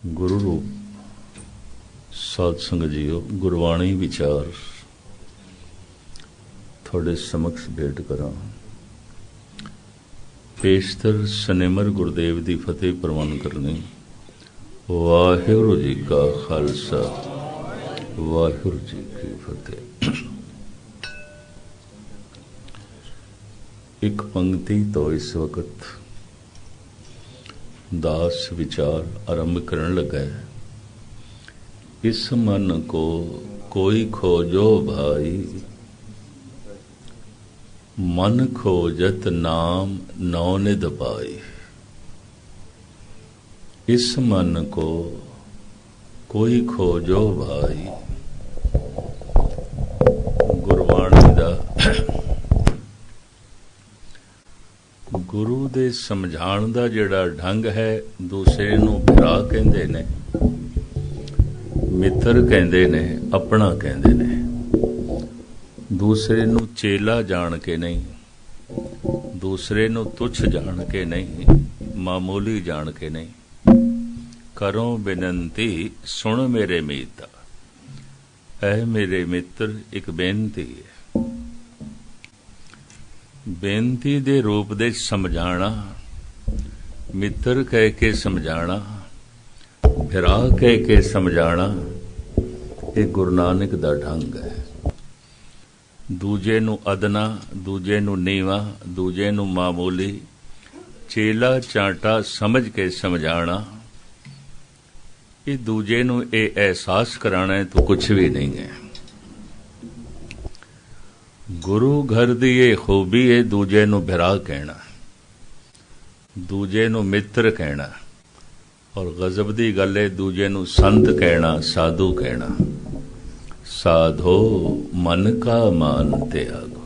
गुरु रूप साध संगत जीओ, गुरबाणी विचार थोड़े समक्ष भेंट करा। पेशतर सनेमर गुरुदेव की फतेह प्रवान करनी। वाहिगुरु जी का खालसा, वाहिगुरु जी की फतेह। एक पंक्ति तो इस वक्त दास विचार आरंभ करने लगा है। इस मन को कोई खोजो भाई, मन खोजत नाम नौ निध पाई। इस मन को कोई खोजो भाई। गुरबाणी दा गुरु दे समझाण दा जिहड़ा ढंग है, दूसरे नूं भरा कहंदे ने, मित्र कहंदे ने, अपना कहंदे ने। दूसरे नूं चेला जान के नहीं, दूसरे नूं तुच्छ जान के नहीं, मामूली जान के नहीं। करो बेनती सुन मेरे मीत, ऐ मेरे मित्र एक बेनती है। बेनती दे रूप दे समझाना, मित्र कह के समझाना, भरा कह के समझाना, ये गुरु नानक दा ढंग है। दूजे नू अदना, दूजे नू नीवा, दूजे नू मामूली, चेला चांटा समझ के समझाना, ये दूजे नू ये एहसास कराना है तो कुछ भी नहीं है। गुरु घर दी ये खूबी है, दूजे नू भरा कहना, दूजे नू मित्र कहना, और गजब दी गल है दूजे नू संत कहना, साधु कहना। साधो मन का मान त्यागो,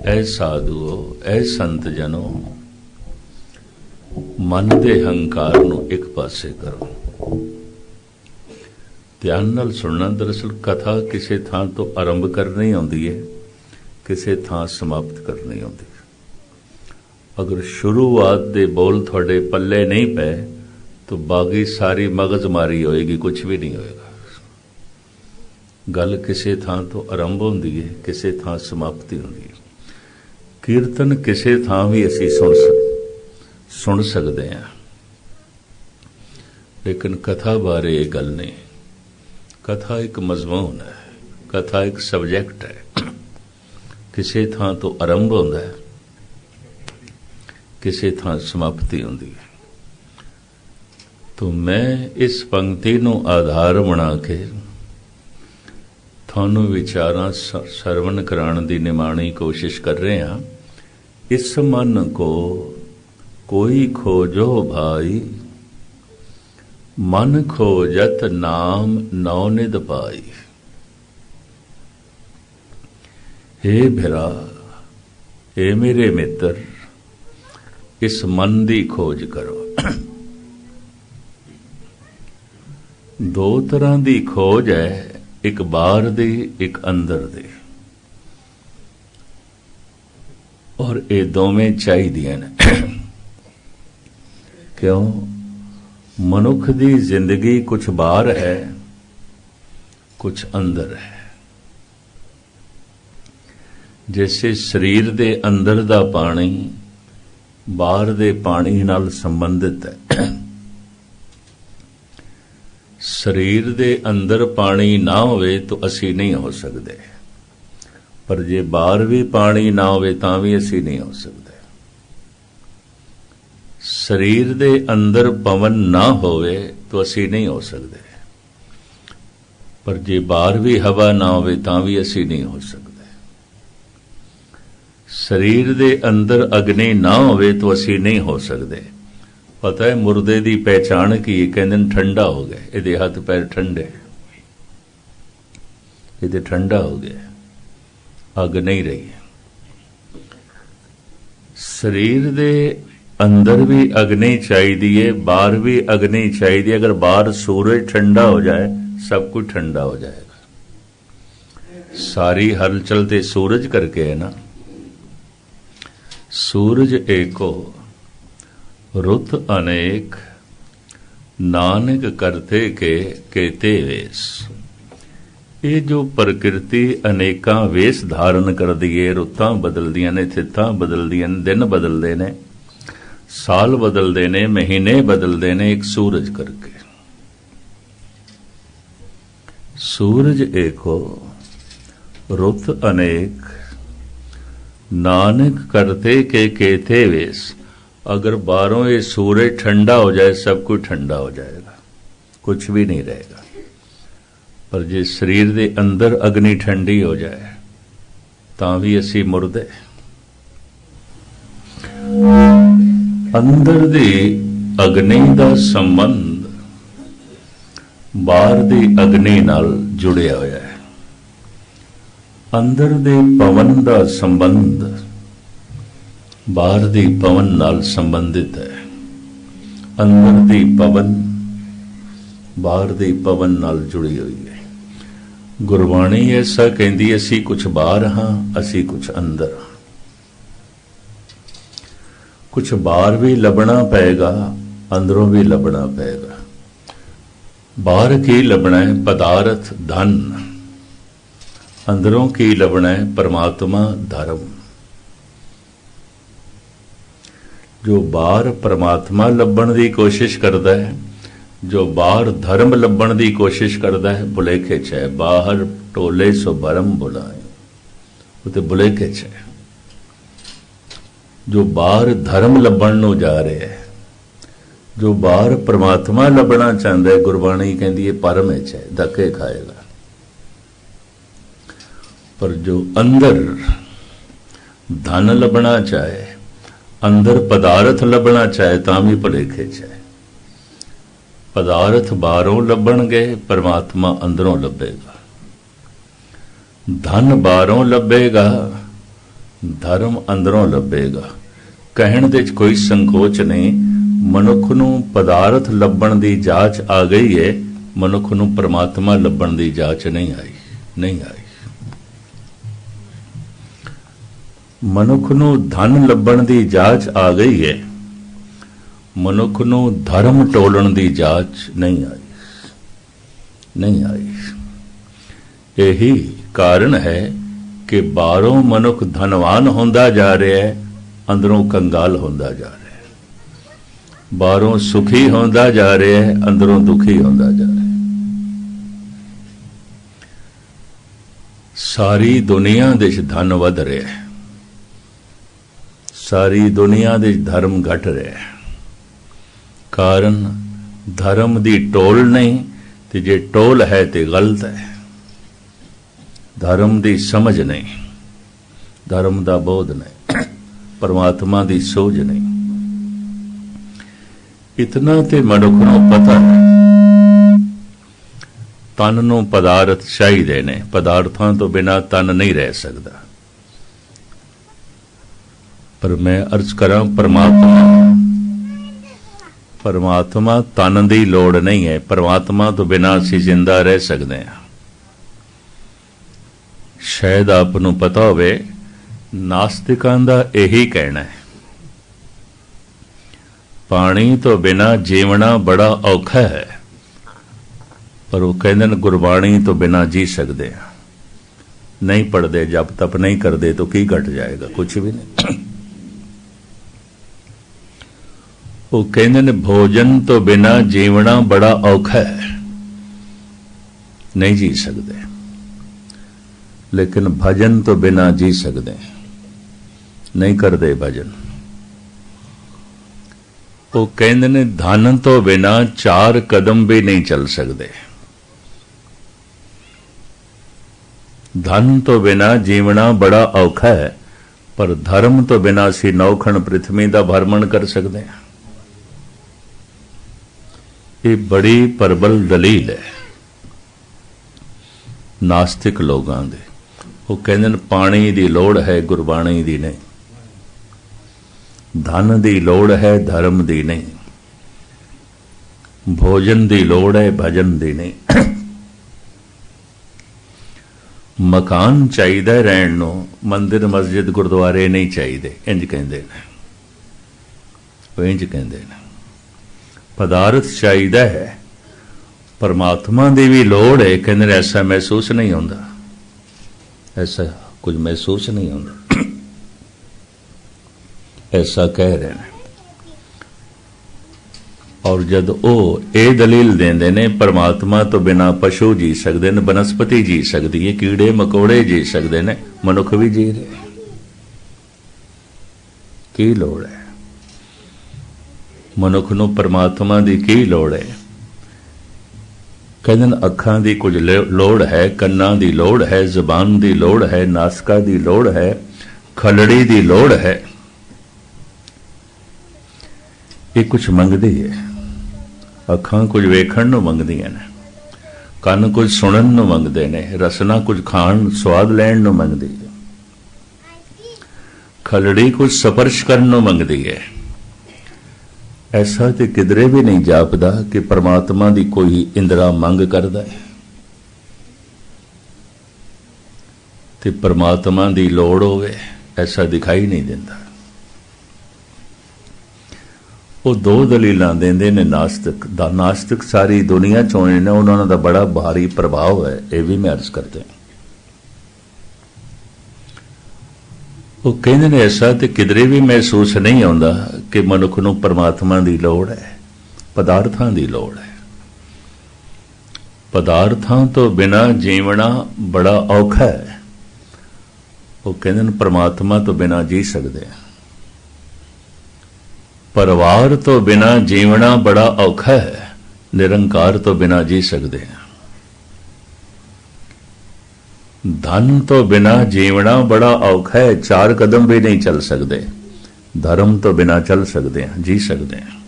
ऐ साधुओ, ऐ संत जनो, मन दे हंकार नू एक पासे करो। ध्यान नाल सुनना। दरअसल कथा किसी थां तो आरंभ करनी आउंदी है, किसी थां समाप्त करनी आउंदी। अगर शुरुआत दे बोल थोड़े पल्ले नहीं पे तो बाकी सारी मगजमारी होएगी, कुछ भी नहीं होएगा। गल किसी थां तो आरंभ होंदी है, किसी थां समाप्ति होंदी है। कीर्तन किसी थां भी असी सुन सकते हैं, लेकिन कथा बारे ये गल नहीं। कथा एक मजमून है, कथा एक सब्जैक्ट है। किसी थां तो आरंभ होंदा है, किसी थां समाप्ति होंदी है। तो मैं इस पंक्ति नू आधार बना के थानू विचारां सरवण कराण दी निमाणी कोशिश कर रहे हैं। इस मन को कोई खोजो भाई, मन खोजत नाम नौ निध पाई। हे भिरा, हे मेरे मित्र, इस मन दी खोज करो। दो तरह दी खोज है, एक बाहर दी, एक अंदर दी, और ये दोवें चाहिदियां ने। क्यों? मनुख दी जिंदगी कुछ बाहर है, कुछ अंदर है। जैसे शरीर दे अंदर दा पानी बाहर दे पानी नाल संबंधित है। शरीर दे अंदर पानी ना होवे तो असी नहीं हो सकते, पर जे बाहर भी पानी ना होवे तां भी असी नहीं हो सकते। शरीर दे अंदर पवन ना होवे तो असी नहीं हो सकते, पर जे बाहर भी हवा ना होवे तां भी असी नहीं हो सकते। शरीर दे अंदर अग्नि ना होवे तो असी नहीं हो सकते। पता है मुर्दे दी पहचान की? कहंदे ठंडा हो गया, इहदे हथ पैर ठंडे, इहदे ठंडा हो गया, अग नहीं रही। शरीर दे अंदर भी अग्नि चाहिदी है, बाहर भी अग्नि चाहिदी है। अगर बाहर सूरज ठंडा हो जाए, सब कुछ ठंडा हो जाएगा। सारी हलचल ते सूरज करके है ना। सूरज एको, रुत अनेक, नानक करते के केते वेश। ये जो प्रकृति अनेकां वेश धारण करदी है, रुत्तां बदलदियां ने, थित्तां बदलदियां ने, दिन बदलदे ने, साल बदलदे ने, महीने बदलदे ने, एक सूरज करके। सूरज एको रुत अनेक, नानक करते के केते वेश। अगर बारों ये सूरज ठंडा हो जाए, सब कुछ ठंडा हो जाएगा, कुछ भी नहीं रहेगा। पर जे शरीर दे अंदर अग्नि ठंडी हो जाए तां भी असी मुर्दे। अंदर दी अग्नि दा संबंध बाहर दी अग्नि नाल जुड़िया होया है। अंदर दे पवन दा संबंध बाहर दी पवन नाल संबंधित है। अंदर दी पवन बाहर दी पवन नाल जुड़ी हुई है। गुरबाणी ऐसा कहती, असी कुछ बाहर हाँ, असी कुछ अंदर हाँ। कुछ बाहर भी लभना पेगा, अंदरों भी लभना पेगा। बाहर की लभना है पदार्थ धन, अंदरों की लभना है परमात्मा धर्म। जो बाहर परमात्मा लभण की कोशिश करता है, जो बाहर धर्म लभण की कोशिश करता है, भुलेखे च है। बाहर टोले सो भरम बुलाए, वो तो भुलेखे च है। जो बाहर धर्म लभण नूं जा रहे है, जो बाहर परमात्मा लभना चाहता है, गुरबाणी कहती है परम है, धक्के खाएगा। पर जो अंदर धन लभना चाहे, अंदर पदार्थ लभना चाहे, तां भी भुलेखे च है। पदार्थ बाहरों लभणगे, परमात्मा अंदरों लभेगा। धन बाहरों लभेगा, धर्म अंदरों लभेगा। कहण दे कोई संकोच नहीं। मनुख नूं पदार्थ लभण दी जाच आ गई है, मनुख नूं परमात्मा लभण दी जाच नहीं आई, नहीं आई। मनुख नूं धन लभण दी जाच आ गई है, मनुख नूं धर्म टोलण दी जाच नहीं आई, नहीं आई। यही कारण है कि बाहरों मनुख धनवान होंदा जा रहा है, अंदरों कंगाल होंदा जा रहा है। बाहरों सुखी होंदा जा रहा है, अंदरों दुखी होंदा जा रहा है। सारी दुनिया दे धन वध रहा है, सारी दुनिया दे धर्म घट रहा है। कारण धर्म दी टोल नहीं, ते जे टोल है ते गलत है। धर्म दी समझ नहीं, धर्म दा बोध नहीं, परमात्मा दी सोच नहीं। इतना ते मनुख नूं पता है, तन नूं पदार्थ चाहिए ने, पदार्थां तो बिना तन नहीं रह सकता। पर मैं अर्ज करा, परमात्मा तन की लोड़ नहीं है। परमात्मा तो बिना असी जिंदा रह सकते हैं। शायद आपनू पता होवे, नास्तिकां दा यही कहना है, पानी तो बिना जीवना बड़ा औखा है। पर वो कहते हैं गुरबाणी तो बिना जी सकते हैं। नहीं पढ़ते, जब तप नहीं करते तो की घट जाएगा? कुछ भी नहीं। वो कहते ने भोजन तो बिना जीवना बड़ा औखा है, नहीं जी सकते। लेकिन भजन तो बिना जी सकते, नहीं करते भजन। वो कहते ने धन तो बिना 4 कदम भी नहीं चल सकते। धन तो बिना जीवना बड़ा औखा है, पर धर्म तो बिना असी 9 खंड पृथ्वी का भ्रमण कर सकते हैं। ये बड़ी प्रबल दलील है नास्तिक लोगों दे। वो कहते हैं पानी की लोड़ है, गुरबाणी की नहीं। धन की लोड़ है, धर्म की नहीं। भोजन की लोड़ है, भजन की नहीं। मकान चाहिए रहन नूं, मंदिर मस्जिद गुरुद्वारे नहीं चाहिए, इंज कहते हैं। वो इंज कहते हैं। पदार्थ चाहिए है, परमात्मा की भी लोड़ है। कहते ऐसा महसूस नहीं होता, ऐसा कुछ महसूस नहीं होता, ऐसा कह रहे हैं। और जद वो ये दलील देंदे ने परमात्मा तो बिना पशु जी सकते हैं, बनस्पति जी सकती है, कीड़े मकोड़े जी सकते हैं, मनुख भी जी रहे, की लोड़ है मनुख नूं परमात्मा दी की लोड़ है। कहते अखां दी कुछ लोड़ है, कन्नां दी लोड़ है, जबान दी लोड़ है, नासका दी लोड़ है, खलड़ी दी लोड़ है। ये कुछ मंगदी है। अखां कुछ वेखण नूं मंगदियां ने, कन्न कुछ सुनन नूं मंगदे ने, रसना कुछ खाण स्वाद लैण नूं मंगदी है, खलड़ी कुछ स्पर्श करन नूं मंगदी है। ऐसा तो किधरे भी नहीं जापदा कि परमात्मा की कोई इंद्रा मंग करदा है ते परमात्मा की लोड़ होवे, ऐसा दिखाई नहीं देता। वो दो दलीलां देंदे ने नास्तिक दा। नास्तिक सारी दुनिया चों ने, उन्होंने दा बड़ा भारी प्रभाव है, ये भी मैं अर्ज करते हैं। वो कहते हैं ऐसा तो किधरे भी महसूस नहीं होता कि मनुख नूं परमात्मा की लोड़ है, पदार्थां की लोड़ है। पदार्थां तो बिना जीवना बड़ा औखा है। वो कहते हैं परमात्मा तो बिना जी सकते हैं, परिवार तो बिना जीवना बड़ा औखा है, निरंकार तो बिना जी सकते हैं। धन तो बिना जीवना बड़ा औखा है, 4 कदम भी नहीं चल सकते। धर्म तो बिना चल सकते हैं, जी सकते हैं।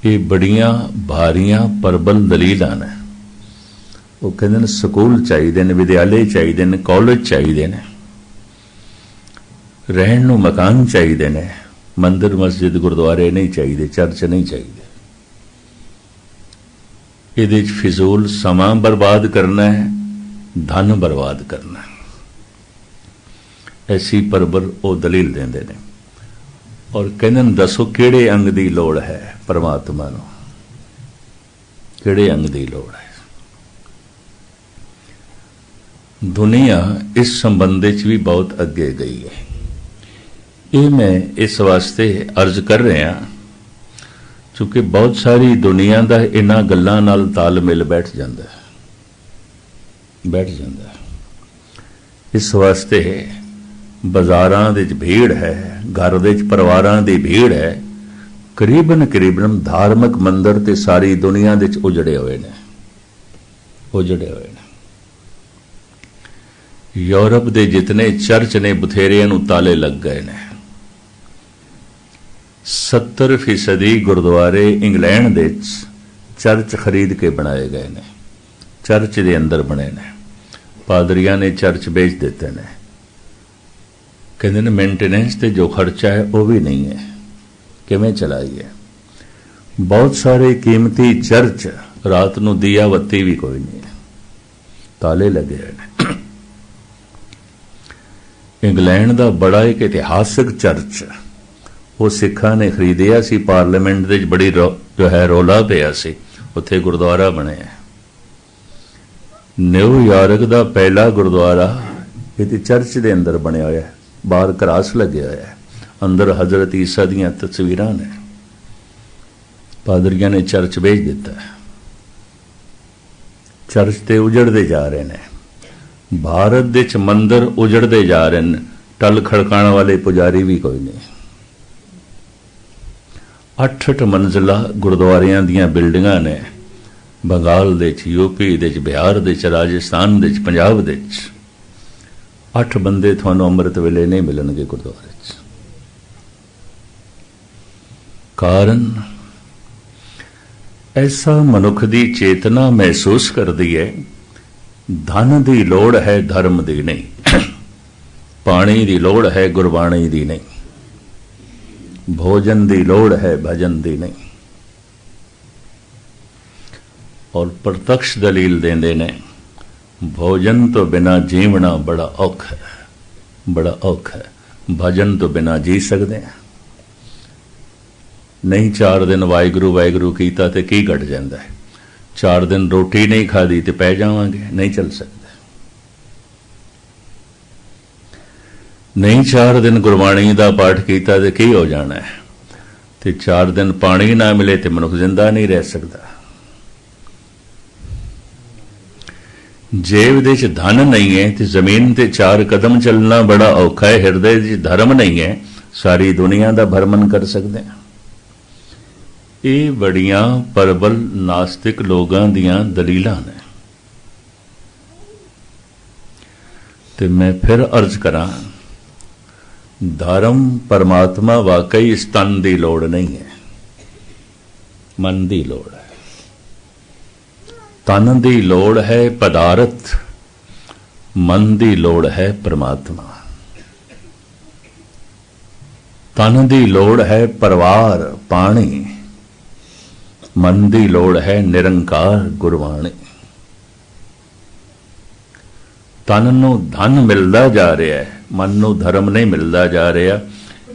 ये बड़ियां भारियां प्रबल दलीलां ने। वो कहते हैं स्कूल चाहिए ने, विद्यालय चाहिए ने, कॉलेज चाहिए ने, रहन नूं मकान चाहिए ने, मंदिर मस्जिद गुरुद्वारे नहीं चाहिए, चर्च नहीं चाहिए। ये फिजूल समा बर्बाद करना है, धन बर्बाद करना है। ऐसी परबर वो दलील देंदे ने। और कहते दसो किहड़े अंग की लोड़ है परमात्मा नूं, किहड़े अंग की लोड़ है। दुनिया इस संबंध भी बहुत अगे गई है। ये मैं इस वास्ते अर्ज कर रहा क्योंकि बहुत सारी दुनिया का इन्हां गल्लां नाल तालमेल बैठ जाता है। इस वास्ते बाजारां दे भीड़ है, घर दे परिवारां दी भीड़ है। करीबन धार्मिक मंदिर ते सारी दुनिया दे उजड़े हुए ने। यूरोप दे जितने चर्च ने बथेरियां नूं ताले लग गए ने। 70% गुरुद्वारे इंग्लैंड दे चर्च खरीद के बनाए गए ने, चर्च के अंदर बने ने। पादरियां ने चर्च बेच देते ने। कहते हैं मेंटेनेंस ते जो खर्चा है वो भी नहीं है, किवें चलाइए। बहुत सारे कीमती चर्च रात नूं दिया बत्ती भी कोई नहीं है, ताले लगे हैं। इंग्लैंड का बड़ा एक इतिहासक चर्च वो सिखां ने खरीदिया सी, पार्लीमेंट दे बड़ी जो है रौला पिया सी, उत्थे गुरुद्वारा बने। न्यूयॉर्क का पहला गुरुद्वारा ये चर्च के अंदर बनया होया है, बाहर क्रॉस लगे हुआ है, अंदर हजरत ईसा दीयां तस्वीरां ने। पादरियां ने चर्च बेच दिता है। चर्च ते उजड़ते जा रहे हैं। भारत दे मंदिर उजड़ते जा रहे हैं। टल खड़काने वाले पुजारी भी कोई नहीं। 8 मंजिला गुरुद्वारियां दियां बिल्डिंगां ने बंगाल दे, यूपी दे, बिहार दे, राजस्थान दे, पंजाब दे। 8 बंदे थानू अमृत वेले नहीं मिलणगे गुरुद्वारे च। कारण ऐसा मनुख की चेतना महसूस करती है। धन की लोड़ है, धर्म की नहीं। पानी की लोड़ है, गुरबाणी की नहीं। भोजन की लोड़ है, भजन की नहीं। और प्रत्यक्ष दलील देंदे ने भोजन तो बिना जीवना बड़ा औखा है, बड़ा औखा है। भजन तो बिना जी सकते हैं। नहीं 4 दिन वाहिगुरू वाहिगुरू कीता ते की घट जाता है। 4 दिन रोटी नहीं खाधी तो पै जावांगे, नहीं चल सकते। नहीं 4 दिन गुरबाणी का पाठ किया तो की हो जाना है। तो 4 दिन पानी ना मिले तो मनुख जिंदा नहीं रह सकता। जेब दे च धन नहीं है तो जमीन ते 4 कदम चलना बड़ा औखा है। हृदय च धर्म नहीं है, सारी दुनिया का भ्रमण कर सकते हैं। ये बड़ियां प्रबल नास्तिक लोगों दियां दलीलां ने। ते मैं फिर अर्ज करा, धर्म परमात्मा वाकई इस तन की लोड़ नहीं है, मन की लोड़ है। तन की लोड़ है पदार्थ, मन की लोड़ है परमात्मा। तन की लोड़ है परिवार पानी, मन की लोड़ है निरंकार गुरबाणी। तन नूं धन मिलता जा रहा है, मन नूं धर्म नहीं मिलता जा रहा।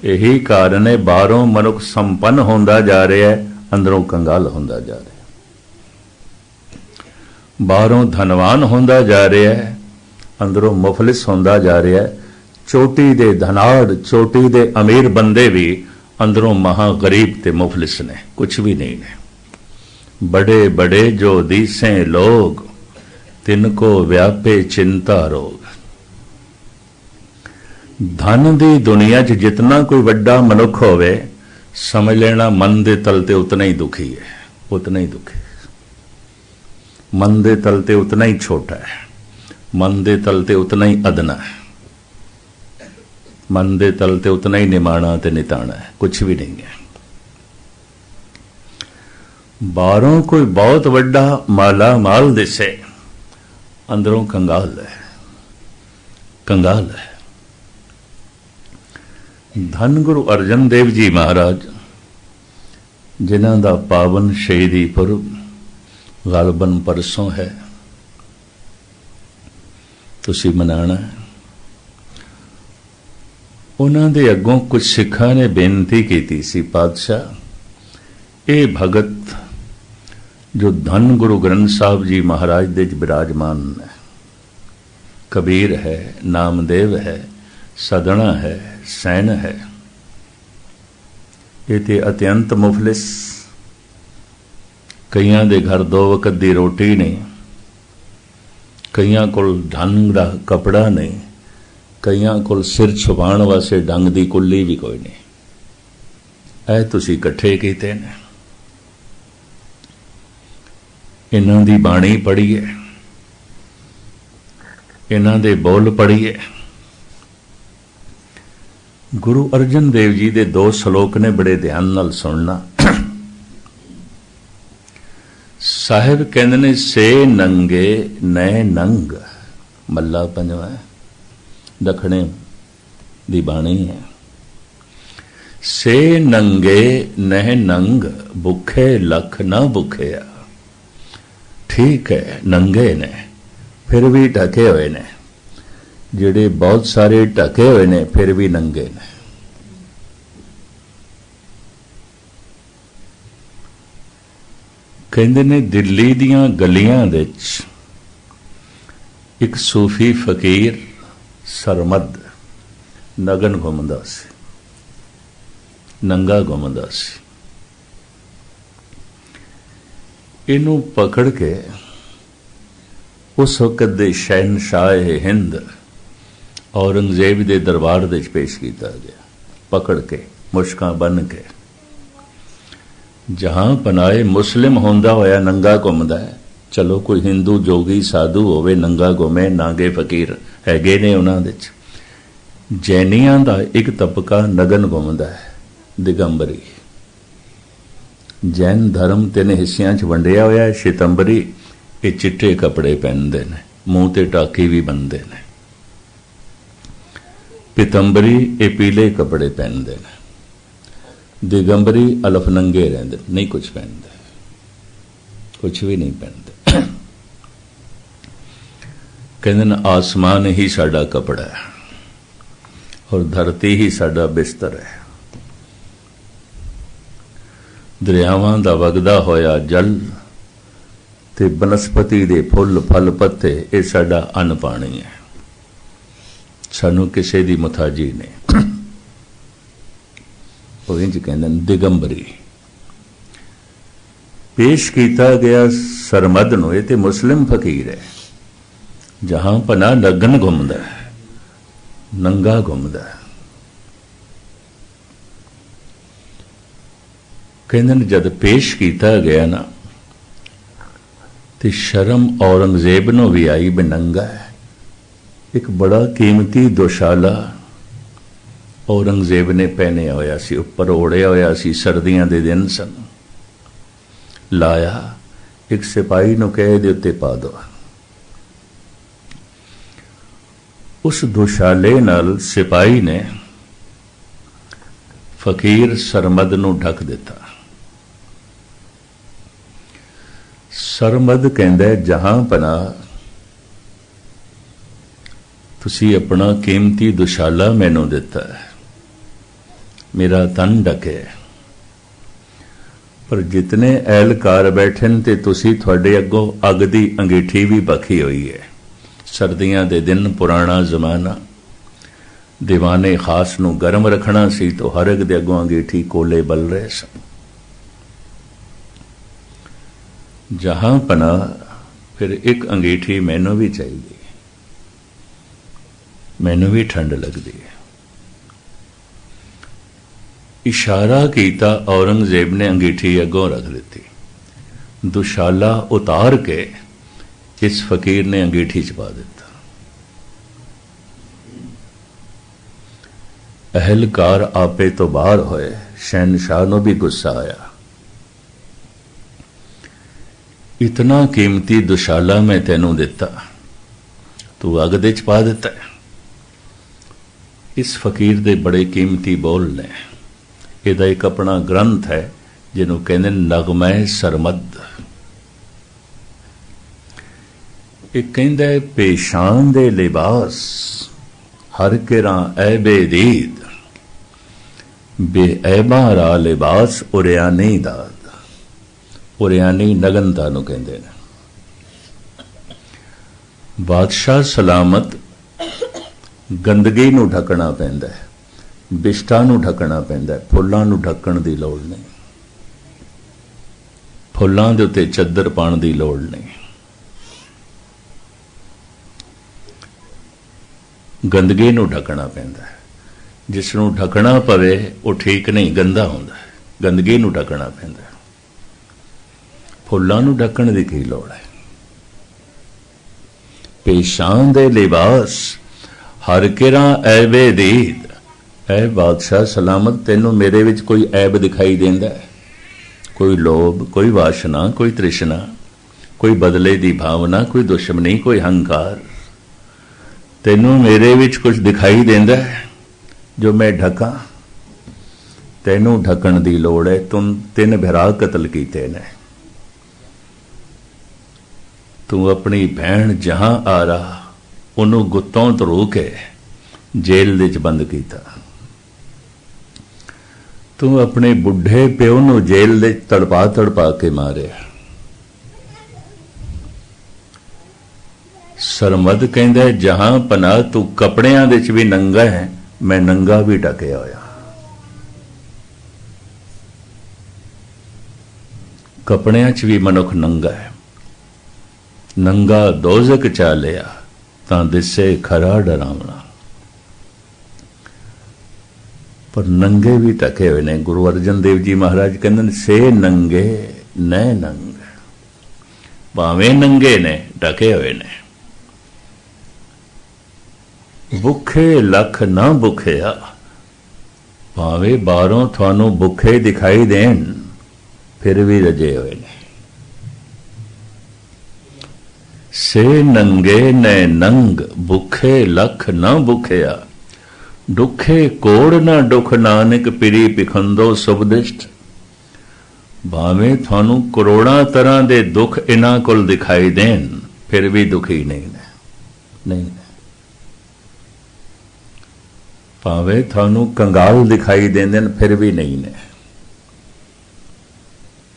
यही कारण है बाहरों मनुख संपन्न होंदा जा रहा है, अंदरों कंगाल होंदा जा रहा है। बाहरों धनवान होंदा जा रहा है, अंदरों मुफलिस होंदा जा रहा है। चोटी दे धनाड़, चोटी दे अमीर बंदे भी अंदरों महा गरीब ते मुफलिस ने, कुछ भी नहीं ने। बड़े बड़े जो दीसे लोग, तिनको व्यापे चिंता रोग। धन दी दुनिया च जितना कोई वड्डा मनुख होवे, समझ लेना मन दे तल ते उतना ही दुखी है, उतना ही दुखी। मन दे तल ते उतना ही छोटा है, मन दे तल ते उतना ही अदना है, मन दे तल ते उतना ही निमाणा ते निताणा है, कुछ भी नहीं है। बाहरों कोई बहुत वड्डा माला माल दिसे, अंदरों कंगाल है, कंगाल है। धन गुरु अर्जन देव जी महाराज, जिन्हां दा पावन शहीदी पुरब गालबन परसों है, तुसीं मनाना है। उन्हां दे अगों कुछ सिखां ने बेनती की सी, पातशाह ये भगत जो धन गुरु ग्रंथ साहब जी महाराज दे विराजमान है, कबीर है, नामदेव है, सदना है, सैन है, ये ते अत्यंत मुफलिस। कईयां दे घर 2 वक्त दी रोटी नहीं, कईयां कोल ढंग दा कपड़ा नहीं, कईयां कोल सिर छुपाण वास्ते ढंग दी कुल्ली भी कोई नहीं। ऐ तुसीं इकट्ठे कीते ने। इन्हां दी बाणी पढ़ीए, इन्हां दे बोल पढ़ीए। गुरु अर्जन देव जी दे 2 श्लोक ने, बड़े ध्यान नाल सुनना। साहिब कहंदे ने, से नंगे नए नंग, मल्ला 5वां दखणे दी बाणी है। से नंगे नह नंग, भुखे लख ना भुखिया। ठीक है, नंगे ने फिर भी ढके हुए ने, जिहड़े बहुत सारे ढके हुए ने फिर भी नंगे ने। कहंदे ने, दिल्ली दियां गलियां विच एक सूफी फकीर सरमद नगन घुमदा सी, नंगा घुमदा सी। इनू पकड़ के उस वक्त दे शहनशाह हिंद औरंगजेब दे दरबार दे पेश किया गया, पकड़ के मुश्कां बन के। जहां पनाए मुस्लिम होंदा होया नंगा घुमदा है। चलो कोई हिंदू जोगी साधु होवे नंगा घुमे, नागे फकीर हैगे ने उन्हां दे च। जैनियां दा एक तबका नगन घुमदा है, दिगंबरी। जैन धर्म 3 हिस्सियां च वंडिया होया है। शितंबरी ये चिट्टे कपड़े पहनते हैं, मूँह ते टाकी भी बनते हैं। पितंबरी ये पीले कपड़े पहनते हैं। दिगंबरी अलफ नंगे रहते, नहीं कुछ पहनते, कुछ भी नहीं पहनते। कहते न आसमान ही साडा कपड़ा है और धरती ही साडा बिस्तर है। ਦਰਿਆਵਾਂ ਦਾ ਵਗਦਾ ਹੋਇਆ ਜਲ ਤੇ ਬਨਸਪਤੀ ਦੇ ਫੁੱਲ ਫਲ ਪੱਤੇ, ਇਹ ਸਾਡਾ ਅੰਨ ਪਾਣੀ ਹੈ, ਸਾਨੂੰ ਕਿਸੇ ਦੀ ਮੁਤਾਜੀ ਨਹੀਂ। ਉਹ ਇੰਝ ਕਹਿੰਦੇ ਨੇ ਦਿਗੰਬਰੀ। ਪੇਸ਼ ਕੀਤਾ ਗਿਆ ਸਰਮਦ ਨੂੰ, ਇਹ ਤੇ ਮੁਸਲਿਮ ਫਕੀਰ ਹੈ, ਜਹਾਂ ਪਨਾ ਲਗਨ ਘੁੰਮਦਾ ਹੈ, ਨੰਗਾ ਘੁੰਮਦਾ ਹੈ। ਕਹਿੰਦੇ ਨੇ ਜਦ ਪੇਸ਼ ਕੀਤਾ ਗਿਆ ਨਾ ਤੇ ਸ਼ਰਮ ਔਰੰਗਜ਼ੇਬ ਨੂੰ ਵੀ ਆਈ ਵੀ ਨੰਗਾ ਹੈ। ਇੱਕ ਬੜਾ ਕੀਮਤੀ ਦੁਸ਼ਾਲਾ ਔਰੰਗਜ਼ੇਬ ਨੇ ਪਹਿਨਿਆ ਹੋਇਆ ਸੀ, ਉੱਪਰ ਓੜਿਆ ਹੋਇਆ ਸੀ, ਸਰਦੀਆਂ ਦੇ ਦਿਨ ਸਨ। ਲਾਇਆ, ਇੱਕ ਸਿਪਾਹੀ ਨੂੰ ਕਹੇ ਦੇ ਉੱਤੇ ਪਾ ਦੋ। ਉਸ ਦੁਸ਼ਾਲੇ ਨਾਲ ਸਿਪਾਹੀ ਨੇ ਫਕੀਰ ਸਰਮਦ ਨੂੰ ਢੱਕ ਦਿੱਤਾ। ਸਰਮਦ ਕਹਿੰਦਾ ਜਹਾਂ ਪਨਾ ਤੁਸੀਂ ਆਪਣਾ ਕੀਮਤੀ ਦੁਸ਼ਾਲਾ ਮੈਨੂੰ ਦਿੱਤਾ ਹੈ, ਮੇਰਾ ਤਨ ਢਕੇ, ਪਰ ਜਿਤਨੇ ਐਲਕਾਰ ਬੈਠੇ ਨੇ ਤੇ ਤੁਸੀਂ ਤੁਹਾਡੇ ਅੱਗੋਂ ਅੱਗ ਦੀ ਅੰਗੀਠੀ ਵੀ ਬਖੀ ਹੋਈ ਹੈ। ਸਰਦੀਆਂ ਦੇ ਦਿਨ, ਪੁਰਾਣਾ ਜ਼ਮਾਨਾ, ਦੀਵਾਨੇ ਖਾਸ ਨੂੰ ਗਰਮ ਰੱਖਣਾ ਸੀ ਤਾਂ ਹਰ ਇੱਕ ਦੇ ਅੱਗੋਂ ਅੰਗੀਠੀ ਕੋਲੇ ਬਲ ਰਹੇ ਸਨ। ਜਹਾਂ ਪਨਾ, ਫਿਰ ਇੱਕ ਅੰਗੀਠੀ ਮੈਨੂੰ ਵੀ ਚਾਹੀਦੀ, ਮੈਨੂੰ ਵੀ ਠੰਡ ਲੱਗਦੀ ਹੈ। ਇਸ਼ਾਰਾ ਕੀਤਾ, ਔਰੰਗਜ਼ੇਬ ਨੇ ਅੰਗੀਠੀ ਅੱਗੋਂ ਰੱਖ ਦਿੱਤੀ। ਦੁਸ਼ਾਲਾ ਉਤਾਰ ਕੇ ਇਸ ਫਕੀਰ ਨੇ ਅੰਗੀਠੀ ਚ ਪਾ ਦਿੱਤਾ। ਅਹਿਲਕਾਰ ਆਪੇ ਤੋਂ ਬਾਹਰ ਹੋਏ, ਸ਼ਹਿਨशाह ਨੂੰ ਵੀ ਗੁੱਸਾ ਆਇਆ। ਇਤਨਾ ਕੀਮਤੀ ਦੁਸ਼ਾਲਾ ਮੈਂ ਤੈਨੂੰ ਦਿੱਤਾ, ਤੂੰ ਅੱਗ ਦੇ ਚ ਪਾ ਦਿੱਤਾ। ਇਸ ਫਕੀਰ ਦੇ ਬੜੇ ਕੀਮਤੀ ਬੋਲ ਨੇ। ਇਹਦਾ ਇੱਕ ਆਪਣਾ ਗ੍ਰੰਥ ਹੈ ਜਿਹਨੂੰ ਕਹਿੰਦੇ ਨਗਮੈ ਸਰਮਦ। ਇਹ ਕਹਿੰਦਾ ਪੇਸ਼ਾਨ ਦੇ ਲਿਬਾਸ ਹਰ ਕਿਰਾਂ ਐਬੇ ਦੀਦ, ਬੇਐਬਾਂ ਰਾ ਲਿਬਾਸ ਉਰਿਆਨੀ ਦਾਦ। ਉਰਿਆਨੀ ਨਗਨਤਾ ਨੂੰ ਕਹਿੰਦੇ ਨੇ। ਬਾਦਸ਼ਾਹ ਸਲਾਮਤ ਗੰਦਗੀ ਨੂੰ ਢੱਕਣਾ ਪੈਂਦਾ ਹੈ, ਬਿਸ਼ਟਾਂ ਨੂੰ ਢੱਕਣਾ ਪੈਂਦਾ ਹੈ, ਫੁੱਲਾਂ ਨੂੰ ਢੱਕਣ ਦੀ ਲੋੜ ਨਹੀਂ, ਫੁੱਲਾਂ ਦੇ ਉੱਤੇ ਚੱਦਰ ਪਾਉਣ ਦੀ ਲੋੜ ਨਹੀਂ। ਗੰਦਗੀ ਨੂੰ ਢੱਕਣਾ ਪੈਂਦਾ ਹੈ। ਜਿਸ ਨੂੰ ਢੱਕਣਾ ਪਵੇ ਉਹ ਠੀਕ ਨਹੀਂ, ਗੰਦਾ ਹੁੰਦਾ ਹੈ। ਗੰਦਗੀ ਨੂੰ ਢੱਕਣਾ ਪੈਂਦਾ ਹੈ, ਫੁੱਲਾਂ ਨੂੰ ਢੱਕਣ ਦੀ ਕੀ ਲੋੜ ਹੈ। ਪੇਸ਼ਾਨ ਦੇ ਲਿਬਾਸ ਹਰ ਕਿਰਾਂ ਐਬੇ ਦੀਦ। ਐ ਬਾਦਸ਼ਾਹ ਸਲਾਮਤ, ਤੈਨੂੰ ਮੇਰੇ ਵਿੱਚ ਕੋਈ ਐਬ ਦਿਖਾਈ ਦਿੰਦਾ ਹੈ? ਕੋਈ ਲੋਭ, ਕੋਈ ਵਾਸ਼ਨਾ, ਕੋਈ ਤ੍ਰਿਸ਼ਨਾ, ਕੋਈ ਬਦਲੇ ਦੀ ਭਾਵਨਾ, ਕੋਈ ਦੁਸ਼ਮਣੀ, ਕੋਈ ਹੰਕਾਰ, ਤੈਨੂੰ ਮੇਰੇ ਵਿੱਚ ਕੁਝ ਦਿਖਾਈ ਦਿੰਦਾ ਹੈ ਜੋ ਮੈਂ ਢਕਾਂ? ਤੈਨੂੰ ਢਕਣ ਦੀ ਲੋੜ ਹੈ। ਤੂੰ 3 ਭਰਾ ਕਤਲ ਕੀਤੇ ਨੇ। ਤੂੰ ਆਪਣੀ ਭੈਣ ਜਹਾਂ ਆਰਾ ਉਹਨੂੰ ਗੁੱਤੋਂ ਧਰੂ ਕੇ ਜੇਲ੍ਹ ਦੇ ਚ ਬੰਦ ਕੀਤਾ। ਤੂੰ ਆਪਣੇ ਬੁੱਢੇ ਪਿਓ ਨੂੰ ਜੇਲ੍ਹ ਦੇ ਤੜਪਾ ਕੇ ਮਾਰਿਆ। ਸਰਮਦ ਕਹਿੰਦਾ ਜਹਾਂ ਪਨਾਹ, ਤੂੰ ਕੱਪੜਿਆਂ ਦੇ ਚ ਵੀ ਨੰਗਾ ਹੈ, ਮੈਂ ਨੰਗਾ ਵੀ ਢਕਿਆ ਹੋਇਆ। ਕੱਪੜਿਆਂ ਚ ਵੀ ਮਨੁੱਖ ਨੰਗਾ ਹੈ। ਨੰਗਾ ਦੋਜ਼ਖ ਚਾਲਿਆ ਤਾਂ ਦਿਸੇ ਖਰਾ ਡਰਾਵਣਾ। ਪਰ ਨੰਗੇ ਵੀ ਢਕੇ ਹੋਏ ਨੇ। ਗੁਰੂ ਅਰਜਨ ਦੇਵ ਜੀ ਮਹਾਰਾਜ ਕਹਿੰਦੇ ਨੇ ਸੇ ਨੰਗੇ ਨੈ ਨੰਗ। ਭਾਵੇਂ ਨੰਗੇ ਨੇ, ਢਕੇ ਹੋਏ ਨੇ। ਭੁੱਖੇ ਲੱਖ ਨਾ ਭੁੱਖਿਆ, ਭਾਵੇਂ ਬਾਹਰੋਂ ਤੁਹਾਨੂੰ ਭੁੱਖੇ ਦਿਖਾਈ ਦੇਣ, ਫਿਰ ਵੀ ਰਜੇ ਹੋਏ ਨੇ। ਸੇ ਨੰਗੇ ਨੈ ਨੰਗ, ਭੁੱਖੇ ਲੱਖ ਨਾ ਭੁੱਖਿਆ। ਦੁੱਖੇ ਕੋੜ ਨਾ ਦੁੱਖ, ਨਾਨਕ ਪਿਰੀ ਪਿਖੰਦੋ ਸੁਭਦਿਸ਼ਟ। ਭਾਵੇਂ ਤੁਹਾਨੂੰ ਕਰੋੜਾਂ ਤਰ੍ਹਾਂ ਦੇ ਦੁੱਖ ਇਹਨਾਂ ਕੋਲ ਦਿਖਾਈ ਦੇਣ, ਫਿਰ ਵੀ ਦੁਖੀ ਨਹੀਂ ਨੇ, ਨਹੀਂ ਨੇ। ਭਾਵੇਂ ਤੁਹਾਨੂੰ ਕੰਗਾਲ ਦਿਖਾਈ ਦਿੰਦੇ ਨੇ, ਫਿਰ ਵੀ ਨਹੀਂ ਨੇ।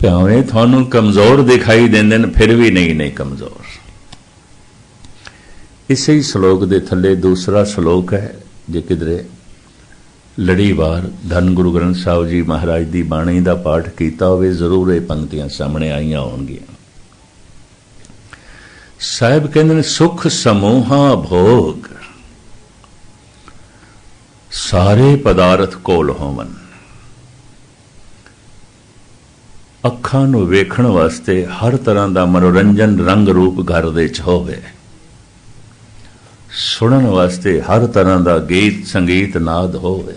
ਭਾਵੇਂ ਤੁਹਾਨੂੰ ਕਮਜ਼ੋਰ ਦਿਖਾਈ ਦਿੰਦੇ ਨੇ ਫਿਰ ਵੀ ਨਹੀਂ ਕਮਜ਼ੋਰ। ਇਸੇ ਹੀ ਸ਼ਲੋਕ ਦੇ ਥੱਲੇ ਦੂਸਰਾ ਸ਼ਲੋਕ ਹੈ, ਜੇ ਕਿਧਰੇ ਲੜੀਵਾਰ ਧੰਨ ਗੁਰੂ ਗ੍ਰੰਥ ਸਾਹਿਬ ਜੀ ਮਹਾਰਾਜ ਦੀ ਬਾਣੀ ਦਾ ਪਾਠ ਕੀਤਾ ਹੋਵੇ ਜ਼ਰੂਰ ਇਹ ਪੰਕਤੀਆਂ ਸਾਹਮਣੇ ਆਈਆਂ ਹੋਣਗੀਆਂ। ਸਾਹਿਬ ਕਹਿੰਦੇ ਨੇ ਸੁਖ ਸਮੂਹਾ ਭੋਗ ਸਾਰੇ ਪਦਾਰਥ ਕੋਲ ਹੋਵਨ। ਅੱਖਾਂ ਨੂੰ ਵੇਖਣ ਵਾਸਤੇ ਹਰ ਤਰ੍ਹਾਂ ਦਾ ਮਨੋਰੰਜਨ ਰੰਗ ਰੂਪ ਘਰ ਦੇ ਵਿੱਚ ਹੋਵੇ, ਸੁਣਨ ਵਾਸਤੇ ਹਰ ਤਰ੍ਹਾਂ ਦਾ ਗੀਤ ਸੰਗੀਤ ਨਾਦ ਹੋਵੇ,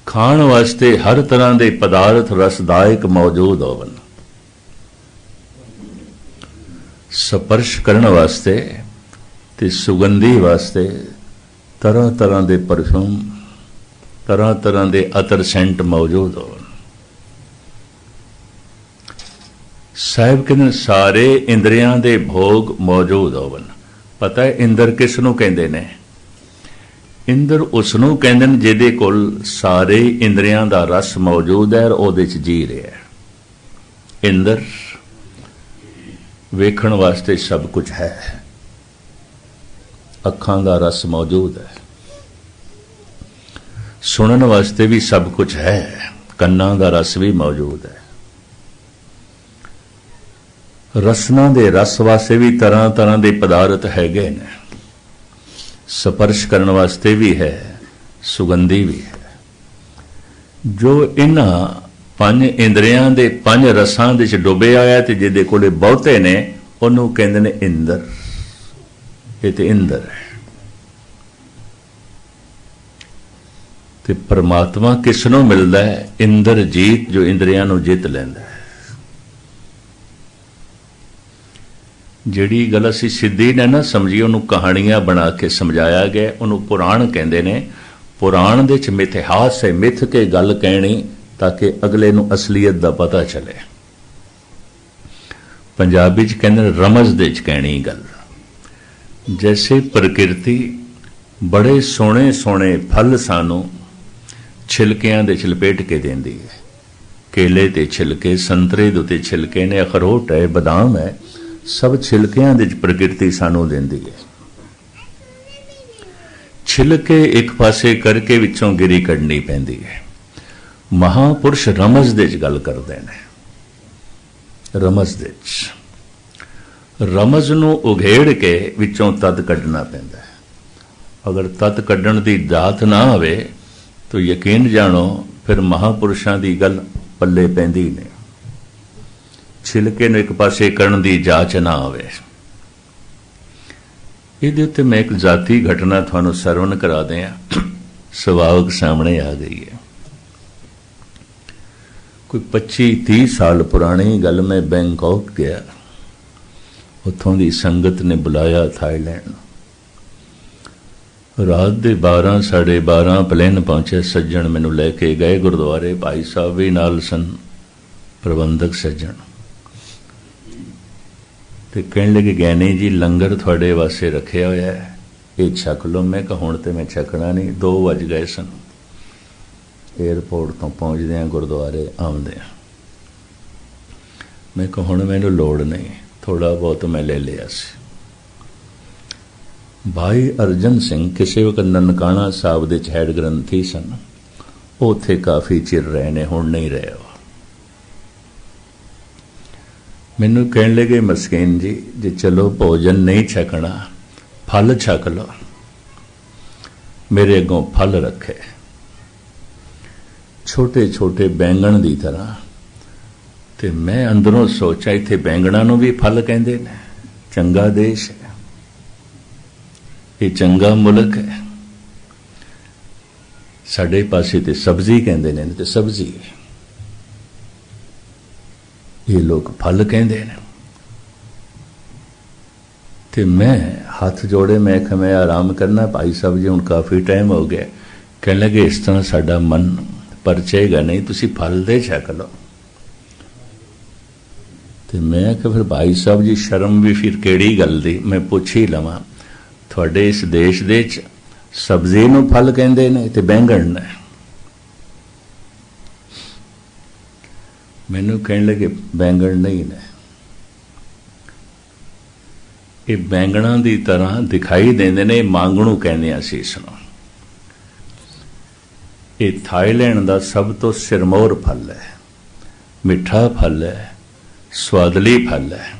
ਖਾਣ ਵਾਸਤੇ ਹਰ ਤਰ੍ਹਾਂ ਦੇ ਪਦਾਰਥ ਰਸਦਾਇਕ ਮੌਜੂਦ ਹੋਵਨ, ਸਪਰਸ਼ ਕਰਨ ਵਾਸਤੇ ਤੇ ਸੁਗੰਧੀ ਵਾਸਤੇ ਤਰ੍ਹਾਂ ਤਰ੍ਹਾਂ ਦੇ ਪਰਫਿਊਮ, ਤਰ੍ਹਾਂ ਤਰ੍ਹਾਂ ਦੇ ਅਤਰ ਸੈਂਟ ਮੌਜੂਦ ਹੋਵਨ। ਸਾਹਿਬ ਕਹਿੰਦੇ ਸਾਰੇ ਇੰਦਰੀਆਂ ਦੇ ਭੋਗ ਮੌਜੂਦ ਹੋਵਨ। ਪਤਾ ਹੈ ਇੰਦਰ ਕਿਸ ਨੂੰ ਕਹਿੰਦੇ ਨੇ? ਇੰਦਰ ਉਸ ਨੂੰ ਕਹਿੰਦੇ ਨੇ ਜਿਹਦੇ ਕੋਲ ਸਾਰੇ ਇੰਦਰੀਆਂ ਦਾ ਰਸ ਮੌਜੂਦ ਹੈ ਔਰ ਉਹਦੇ 'ਚ ਜੀ ਰਿਹਾ। ਇੰਦਰ ਵੇਖਣ ਵਾਸਤੇ ਸਭ ਕੁਝ ਹੈ, ਅੱਖਾਂ ਦਾ ਰਸ ਮੌਜੂਦ ਹੈ, ਸੁਣਨ ਵਾਸਤੇ ਵੀ ਸਭ ਕੁਝ ਹੈ, ਕੰਨਾਂ ਦਾ ਰਸ ਵੀ ਮੌਜੂਦ ਹੈ, ਰਸਨਾ ਦੇ ਰਸ ਵਾਸਤੇ ਵੀ ਤਰ੍ਹਾਂ ਤਰ੍ਹਾਂ ਦੇ ਪਦਾਰਥ ਹੈਗੇ ਨੇ, ਸਪਰਸ਼ ਕਰਨ ਵਾਸਤੇ ਵੀ ਹੈ, ਸੁਗੰਧੀ ਵੀ ਹੈ। ਜੋ ਇਹਨਾਂ ਪੰਜ ਇੰਦਰੀਆਂ ਦੇ ਪੰਜ ਰਸਾਂ ਦੇ ਚ ਡੁੱਬਿਆ ਹੋਇਆ ਤੇ ਜਿਹਦੇ ਕੋਲੇ ਬਹੁਤੇ ਨੇ ਉਹਨੂੰ ਕਹਿੰਦੇ ਨੇ ਇੰਦਰ। ਇਹ ਤੇ ਇੰਦਰ ਹੈ। ਤੇ ਪਰਮਾਤਮਾ ਕਿਸ ਨੂੰ ਮਿਲਦਾ ਹੈ? ਇੰਦਰਜੀਤ, ਜੋ ਇੰਦਰੀਆਂ ਨੂੰ ਜਿੱਤ ਲੈਂਦਾ ਹੈ। ਜਿਹੜੀ ਗੱਲ ਅਸੀਂ ਸਿੱਧੀ ਨੇ ਨਾ ਸਮਝੀ, ਉਹਨੂੰ ਕਹਾਣੀਆਂ ਬਣਾ ਕੇ ਸਮਝਾਇਆ ਗਿਆ, ਉਹਨੂੰ ਪੁਰਾਣ ਕਹਿੰਦੇ ਨੇ। ਪੁਰਾਣ ਦੇ ਚ ਮਿਥਿਹਾਸ ਹੈ, ਮਿਥ ਕੇ ਗੱਲ ਕਹਿਣੀ ਤਾਂ ਕਿ ਅਗਲੇ ਨੂੰ ਅਸਲੀਅਤ ਦਾ ਪਤਾ ਚੱਲੇ। ਪੰਜਾਬੀ ਚ ਕਹਿੰਦੇ ਨੇ ਰਮਜ਼ ਦੇ ਚ ਕਹਿਣੀ ਗੱਲ। ਜੈਸੇ ਪ੍ਰਕਿਰਤੀ ਬੜੇ ਸੋਹਣੇ ਸੋਹਣੇ ਫਲ ਸਾਨੂੰ ਛਿਲਕਿਆਂ ਦੇ ਲਪੇਟ ਕੇ ਦਿੰਦੀ ਹੈ। ਕੇਲੇ ਤੇ ਛਿਲਕੇ, ਸੰਤਰੇ ਦੇ ਉੱਤੇ ਛਿਲਕੇ ਨੇ, ਅਖਰੋਟ ਹੈ, ਬਦਾਮ ਹੈ, ਸਭ ਛਿਲਕਿਆਂ ਦੇ ਪ੍ਰਕਿਰਤੀ ਸਾਨੂੰ ਦਿੰਦੀ ਹੈ। ਛਿਲਕੇ ਇੱਕ ਪਾਸੇ ਕਰਕੇ ਵਿੱਚੋਂ ਗਿਰੀ ਕੱਢਣੀ ਪੈਂਦੀ ਹੈ। ਮਹਾਪੁਰਸ਼ ਰਮਜ਼ ਦੇ ਚ ਗੱਲ ਕਰਦੇ ਨੇ। ਰਮਜ਼ ਦੇ ਚ ਰਮਜ਼ ਨੂੰ ਉਘੇੜ ਕੇ ਵਿੱਚੋਂ ਤੱਤ ਕੱਢਣਾ ਪੈਂਦਾ ਹੈ। ਅਗਰ ਤੱਤ ਕੱਢਣ ਦੀ ਦਾਤ ਨਾ ਹੋਵੇ ਤਾਂ ਯਕੀਨ ਜਾਣੋ ਫਿਰ ਮਹਾਪੁਰਸ਼ਾਂ ਦੀ ਗੱਲ ਪੱਲੇ ਪੈਂਦੀ ਨਹੀਂ। ਛਿਲਕੇ ਨੂੰ ਇੱਕ ਪਾਸੇ ਕਰਨ ਦੀ ਜਾਚ ਨਾ ਹੋਵੇ। ਇਹਦੇ ਉੱਤੇ ਮੈਂ ਇੱਕ ਜ਼ਾਤੀ ਘਟਨਾ ਤੁਹਾਨੂੰ ਸਰਵਣ ਕਰਾ ਦਿਆਂ, ਸੁਭਾਵਕ ਸਾਹਮਣੇ ਆ ਗਈ ਹੈ। ਕੋਈ 25-30 ਸਾਲ ਪੁਰਾਣੀ ਗੱਲ। ਮੈਂ ਬੈਂਕਾਕ ਗਿਆ, ਉੱਥੋਂ ਦੀ ਸੰਗਤ ਨੇ ਬੁਲਾਇਆ ਥਾਈਲੈਂਡ। ਰਾਤ ਦੇ 12 ਸਾਢੇ 12 ਪਲੇਨ ਪਹੁੰਚੇ। ਸੱਜਣ ਮੈਨੂੰ ਲੈ ਕੇ ਗਏ ਗੁਰਦੁਆਰੇ, ਭਾਈ ਸਾਹਿਬ ਵੀ ਨਾਲ ਸਨ, ਪ੍ਰਬੰਧਕ ਸੱਜਣ। ਤੇ ਕਹਿਣ ਲੱਗੇ ਗਿਆਨੀ ਜੀ ਲੰਗਰ ਤੁਹਾਡੇ ਵਾਸਤੇ ਰੱਖਿਆ ਹੋਇਆ ਹੈ, ਇਹ ਛਕ ਲਓ। ਮੈਂ ਕਿਹਾ ਹੁਣ ਤੇ ਮੈਂ ਛਕਣਾ ਨਹੀਂ। 2 ਵੱਜ ਗਏ ਸਨ। ਏਅਰਪੋਰਟ ਤੋਂ ਪਹੁੰਚਦੇ ਆ ਗੁਰਦੁਆਰੇ ਆਉਂਦੇ ਆ। ਮੈਂ ਕਿਹਾ ਹੁਣ ਮੈਨੂੰ ਲੋੜ ਨਹੀਂ, ਥੋੜਾ ਬਹੁਤ ਮੈਂ ਲੈ ਲਿਆ ਸੀ। ਭਾਈ ਅਰਜਨ ਸਿੰਘ ਕਿਸੇ ਵਕਤ ਨਨਕਾਣਾ ਸਾਹਿਬ ਦੇ ਹੈਡ ਗ੍ਰੰਥੀ ਸਨ। ਉਹ ਉੱਥੇ ਕਾਫੀ ਚਿਰ ਰਹੇ ਨੇ, ਹੁਣ ਨਹੀਂ ਰਹੇ। ਮੈਨੂੰ ਕਹਿਣ ਲੱਗੇ ਮਸਕੀਨ ਜੀ, ਜੇ ਚਲੋ ਭੋਜਨ ਨਹੀਂ ਛਕਣਾ, ਫਲ ਛਕ ਲਓ। ਮੇਰੇ ਅੱਗੋਂ ਫਲ ਰੱਖੇ, ਛੋਟੇ ਛੋਟੇ ਬੈਂਗਣ ਦੀ ਤਰ੍ਹਾਂ। ਤੇ ਮੈਂ ਅੰਦਰੋਂ ਸੋਚਿਆ ਇੱਥੇ ਬੈਂਗਣਾਂ ਨੂੰ ਵੀ ਫਲ ਕਹਿੰਦੇ ਨੇ। ਚੰਗਾ ਦੇਸ਼ ਹੈ, ਇਹ ਚੰਗਾ ਮੁਲਕ ਹੈ। ਸਾਡੇ ਪਾਸੇ ਤੇ ਸਬਜ਼ੀ ਕਹਿੰਦੇ ਨੇ, ਤੇ ਸਬਜ਼ੀ ਇਹ ਲੋਕ ਫਲ ਕਹਿੰਦੇ ਨੇ। ਤੇ ਮੈਂ ਹੱਥ ਜੋੜੇ, ਮੈਂ ਕਿਹਾ ਮੈਂ ਆਰਾਮ ਕਰਨਾ ਭਾਈ ਸਾਹਿਬ ਜੀ, ਹੁਣ ਕਾਫੀ ਟਾਈਮ ਹੋ ਗਿਆ। ਕਹਿਣ ਲੱਗੇ ਇਸ ਤਰ੍ਹਾਂ ਸਾਡਾ ਮਨ ਪਰਚੇਗਾ ਨਹੀਂ, ਤੁਸੀਂ ਫਲ ਦੇ ਛਕ ਲਓ। ਤੇ ਮੈਂ ਕਿਹਾ ਫਿਰ ਭਾਈ ਸਾਹਿਬ ਜੀ ਸ਼ਰਮ ਵੀ ਫਿਰ ਕਿਹੜੀ ਗੱਲ ਦੀ, ਮੈਂ ਪੁੱਛ ਹੀ ਲਵਾਂ। ਤੁਹਾਡੇ ਇਸ ਦੇਸ਼ ਦੇ ਚ ਸਬਜ਼ੀ ਨੂੰ ਫਲ ਕਹਿੰਦੇ ਨੇ ਤੇ ਬੈਂਗਣ ਨੇ। मैनू कहने लगे बैंगण नहीं ने, ये बैंगणा की तरह दिखाई देंदे ने, मांगणू कहने असीस नूं। ये थाईलैंड का सब तो सिरमौर फल है, मिठा फल है, स्वादली फल है।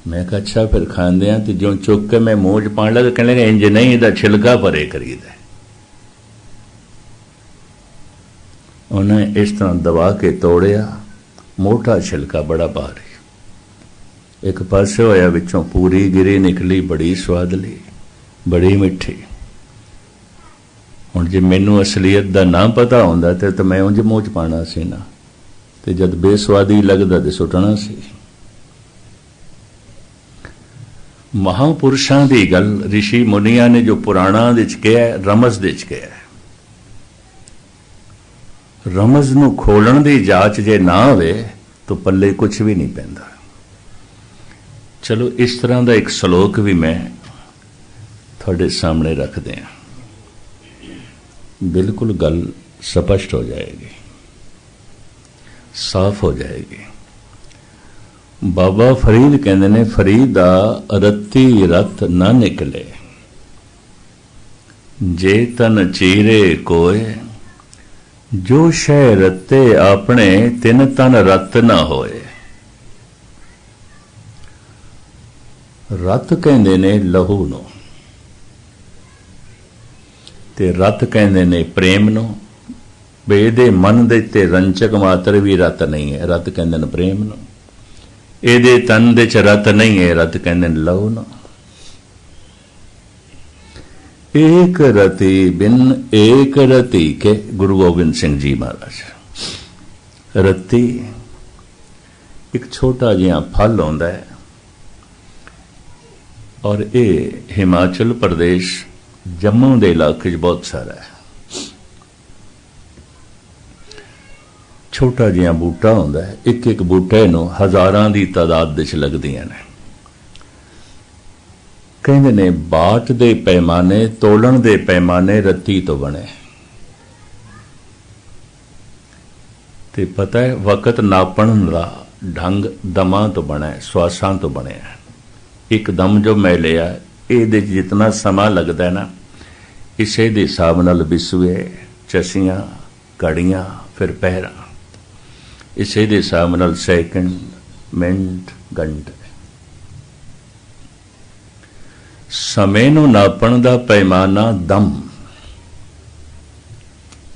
मैं कहा अच्छा फिर खाते हैं, तो जो चुक के मैं मूँह च पाने लगा, कहने लगे इंज नहीं, इहदा छिलका परे करीदा। उन्हें इस तरह दबा के तोड़िया, मोटा छिलका बड़ा भारी, एक पासे होया विचों पूरी गिरी निकली, बड़ी स्वादली बड़ी मिठी। हुण जे मैनू असलीयत का ना पता होंदा तो मैं उंज मूँह च पाना सी ना, ते जद बेस्वादी लगदा ते सुटना सी। महापुरुषां दी गल ऋषि मुनिया ने जो पुराणा दे च कहा है, रमज दे च कहा है। रमज नूं खोलण दी जाच जे ना होवे तो पल्ले कुछ भी नहीं पैंदा। चलो इस तरह का एक श्लोक भी मैं थोड़े सामने रख दें, बिल्कुल गल स्पष्ट हो जाएगी, साफ हो जाएगी। बाबा फरीद कहते ने, फरीदा रत्ती रत ना निकले, जे तन चीरे कोय, जो शह रत्ते अपने तिन तन रत ना होए। रत कहते ने लहू नो, ते रत कहते ने प्रेम नो। बेदे मन दे ते रंचक मात्र भी रत नहीं है, रत कहते ने प्रेम नो। एदे तन दे च रत नहीं है, रत कहते ने लहू नो। एक रति बिन एक रति के, गुरु गोबिंद सिंह जी महाराज। रति एक छोटा जिहा फल होंदा है, और ये हिमाचल प्रदेश जम्मू के इलाके बहुत सारा है। छोटा जिहा बूटा होंदा है, एक एक बूटे नूं हज़ारां दी तादाद विच लगदियां ने। कहते ने बाट दे पैमाने, तोलन दे पैमाने रत्ती तो बने। ते पता है वक़्त नापण दा ढंग दमा तो बना है, श्वासां तो बने है। एक दम जो मैं लिया, ये जितना समा लगता है ना, इसे दे हिसाब नाल बिसवे, चसियां, घड़ियां, फिर पहरा, इसे दे हिसाब नाल सैकंड, मिनट, घंटे। समय नूं नापण दा पैमाना दम,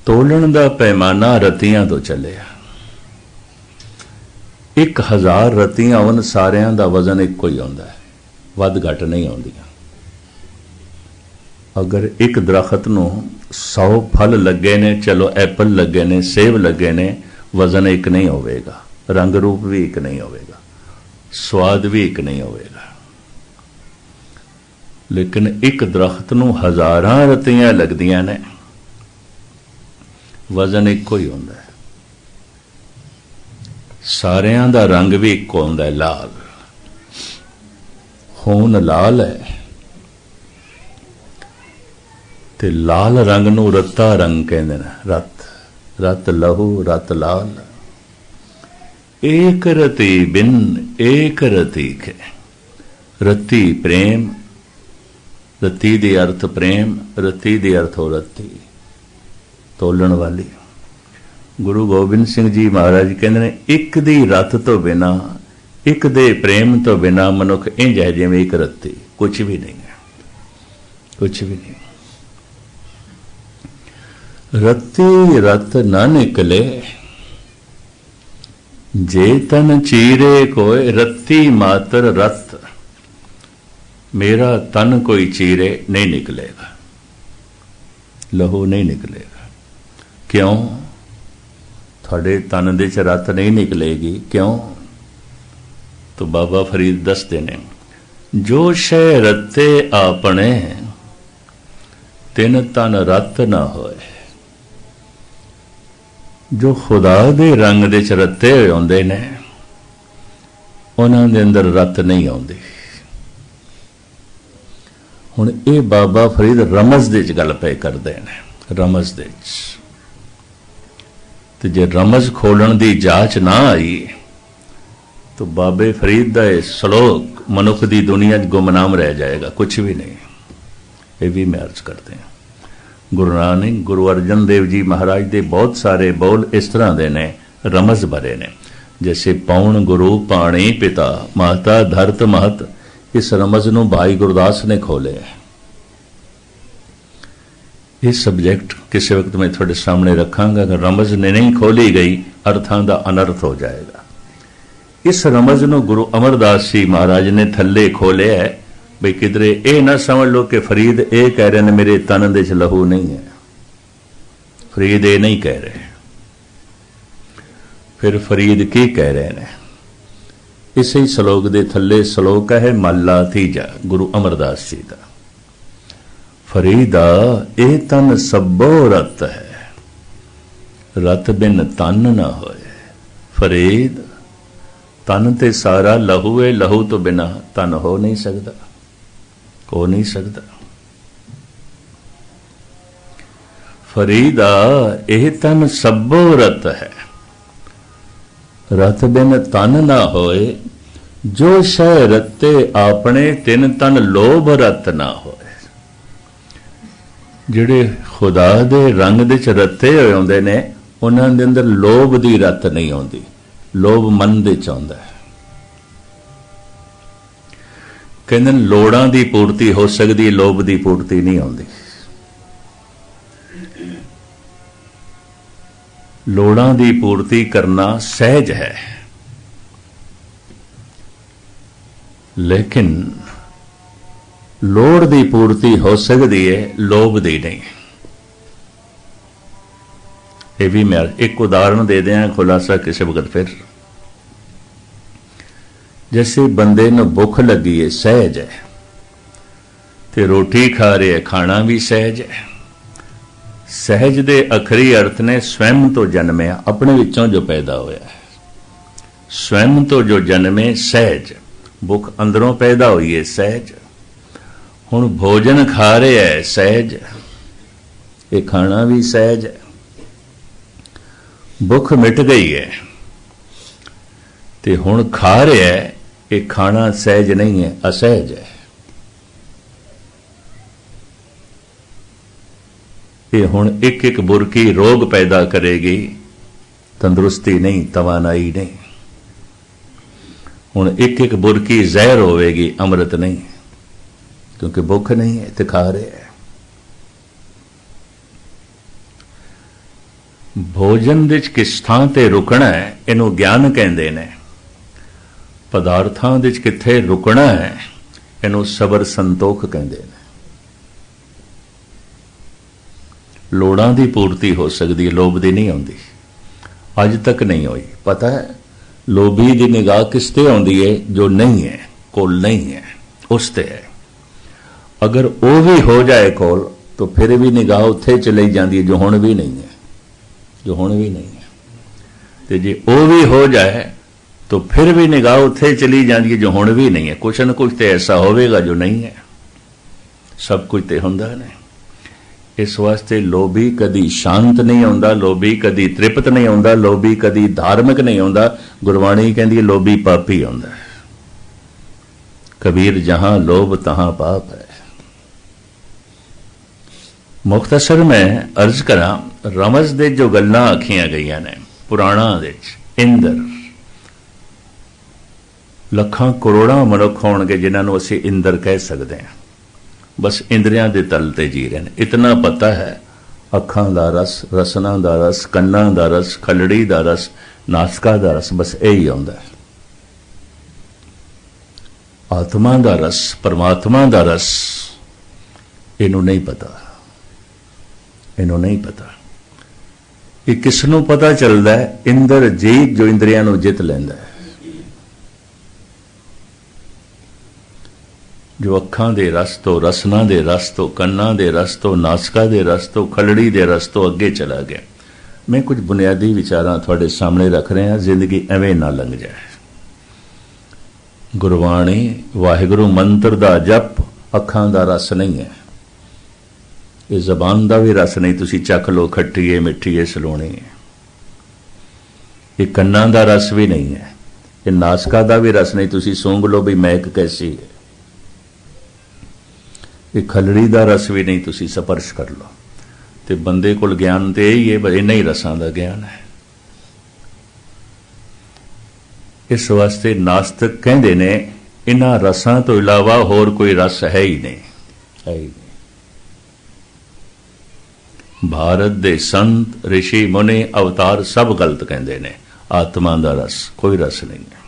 तोलण दा पैमाना रतियां तो चलिया। 1000 रतियां उन सारियां दा वजन इक्को ही आउंदा है, वध घट नहीं आउंदियां। अगर एक दरखत नूं 100 फल लगे ने, चलो एप्पल लगे ने, सेब लगे ने, वजन एक नहीं होवेगा, रंग रूप भी एक नहीं होवेगा, स्वाद भी एक नहीं होवेगा। लेकिन एक दरख्त नूं हज़ारां रतियां लगदियां ने, वजन इक्को ही होंदा है। सारियां दा रंग भी इक्को होंदा है, लाल। खून लाल है, ते लाल रंग नूं रत्ता रंग कहंदे ने। रत, रत लहू, रत लाल। एक रति बिन एक रति के, रति प्रेम, रति दे अर्थ प्रेम, रति दे अर्थ हो रति, तोलन वाली। गुरु गोबिंद सिंह जी महाराज कहते ने, एक दी रत तो बिना, एक दे प्रेम तो बिना मनुख इंज है जिवें एक रत्ती, कुछ भी नहीं है, कुछ भी नहीं। रत्ती रत न निकले, जे तन चीरे कोय, रत्ती मात्र रत, मेरा तन कोई चीरे नहीं निकलेगा, लहू नहीं निकलेगा। क्यों? थोड़े तन दे च रत नहीं निकलेगी, क्यों? तो बाबा फरीद दसते ने, जो शय रत्ते आपने, तिन तन रत न होए। जो खुदा दे रंग दे च रत्ते होए होंदे ने, उन्हां दे अंदर रत नहीं आउंदी। हुण ये बाबा फरीद रमज दे च गल पे करदे ने, रमज दे च। तो जे रमज खोलण की जांच ना आई तो बाबे फरीद का श्लोक मनुख की दुनिया गुमनाम रह जाएगा, कुछ भी नहीं। ये भी मैं अर्ज करते हैं। गुरु नानक गुरु अर्जन देव जी महाराज के बहुत सारे बोल इस तरह के ने रमज भरे ने, जैसे पौण गुरु पाणी पिता माता धरत महत। इस रमज नूं भाई गुरदास ने खोले। ये सब्जेक्ट किसी वक्त मैं थोड़े सामने रखांगा। अगर रमज ने नहीं खोली गई अर्थां दा अनर्थ हो जाएगा। इस रमज नूं गुरु अमरदास जी महाराज ने थल्ले खोले है बई किधरे ये ना समझ लो कि फरीद ये कह रहे हैं मेरे तन दे च लहू नहीं है। फरीद ये नहीं कह रहे। फिर फरीद की कह रहे हैं? इसी श्लोक दे थल्ले श्लोक है माला तीजा गुरु अमरदास जी का। फरीदा ए तन सबो रत है, रत बिन तन ना होए। फरीद तन ते सारा लहू है, लहू तो बिना तन हो नहीं सकता, हो नहीं सकता। फरीदा ए तन सबो रत है, रत बिन तन ना होए। जो शह रते आपने तिन तन लोभ रत ना होए। जिहड़े खुदा दे रंग दे च रते होए आउंदे ने उन्हां दे अंदर लोभ दी रत नहीं आउंदी। लोभ मन दे च आउंदा है। कहंदे लोड़ां दी पूर्ति हो सकदी, लोभ दी पूर्ति नहीं आउंदी। लोड़ां दी पूर्ति करना सहज है, लेकिन लोड़ दी पूर्ति हो सकती है, लोभ दी नहीं। ये भी मैं एक उदाहरण दे दें खुलासा किसी वक्त फिर। जैसे बंदे नूं भुख लगी है, सहज है, ते रोटी खा रहे है, खाना भी सहज है। सहज दे अखरी अर्थ ने स्वयं तो जन्मिया, अपने विचों जो पैदा होया है। स्वयं तो जो जन्मे सहज, भुख अंदरों पैदा हुई है सहज। हुण भोजन खा रहे है सहज, ये खाना भी सहज है। भुख मिट गई है ते हुण खा रहे है, ये खाना सहज नहीं है, असहज है। ये हुण एक एक बुरकी रोग पैदा करेगी, तंदुरुस्ती नहीं, तवानाई नहीं। हुण एक एक बुरकी जहर होवेगी, अमृत नहीं, क्योंकि भुख नहीं है ते खा रहे हैं। भोजन दे किस थां ते रुकना है, इनू ज्ञान कहंदे ने। पदार्थां दे किथे रुकना है, इनू सबर संतोख कहंदे ने। लोड़ां दी पूर्ति हो सकती है, लोभ दी नहीं आउंदी। अज तक नहीं हुई। पता है लोभी दी निगाह किसते आउंदी है? जो नहीं है, कोल नहीं है, उसते है। अगर वो भी हो जाए कोल तो फिर भी निगाह उत्थे चली जाती है जो हुण भी नहीं है, जो हुण भी नहीं है। ते जे वो भी हो जाए तो फिर भी निगाह उत्थे चली जाती है जो हुण भी नहीं है। कुछ न कुछ तो ऐसा होवेगा जो नहीं है। सब कुछ तो हुंदा नहीं। इस वास्ते लोभी कदी शांत नहीं होंदा, लोभी कदी तृप्त नहीं होंदा, लोभी कदी धार्मिक नहीं होंदा। गुरबाणी कहती है लोभी पापी होंदा है। कबीर जहां लोभ तहां पाप है। मुख्तसर में अर्ज करा, रमज दे जो गल्लां आखियां गईयां ने पुराणा दे इंद्र, लखां करोड़ां मनुख होणगे जिन्हां नूं असीं इंद्र कह सकते हैं। बस इंद्रियां दे तल ते जी रहे हैं। इतना पता है, अखां दा रस, रसना दा रस, कन्नां दा रस, खलड़ी दा रस, नासका दा रस, बस यही आउंदा है। आत्मा दा रस, परमात्मा दा रस, इनू नहीं पता, इनू नहीं पता। ये किसनू पता चलता है? इंद्र जीत जो इंद्रियां नू जित लैंदा है। जो अखां दे रस तो, रसना दे रस तो, कन्ना दे रस तो, नासका दे रस तो, खलड़ी दे रस तो अगे चला गया। मैं कुछ बुनियादी विचारां थोड़े सामने रख रहे हैं, जिंदगी एवें ना लंघ जाए। गुरबाणी वाहिगुरु मंत्र दा जप अखां दा रस नहीं है। ये जबान दा भी रस नहीं। तुसी चख लो, खट्टी है, मिठी है, सलोनी है। ये कन्नां दा रस भी नहीं है, ये नासका दा भी रस नहीं, तुसी सूंघ लो भी महक कैसी है। ये खलड़ी दा रस भी नहीं, तुसी स्पर्श कर लो। ते बंदे कोल ज्ञान ते यही है, बस इन्हां ही रसां दा ज्ञान है। इस वास्ते नास्तिक कहंदे ने इन्हां रसां तो इलावा होर कोई रस है ही नहीं, है ही नहीं। भारत दे संत ऋषि मुनि अवतार सब गलत कहंदे ने, आत्मा दा रस कोई रस नहीं है।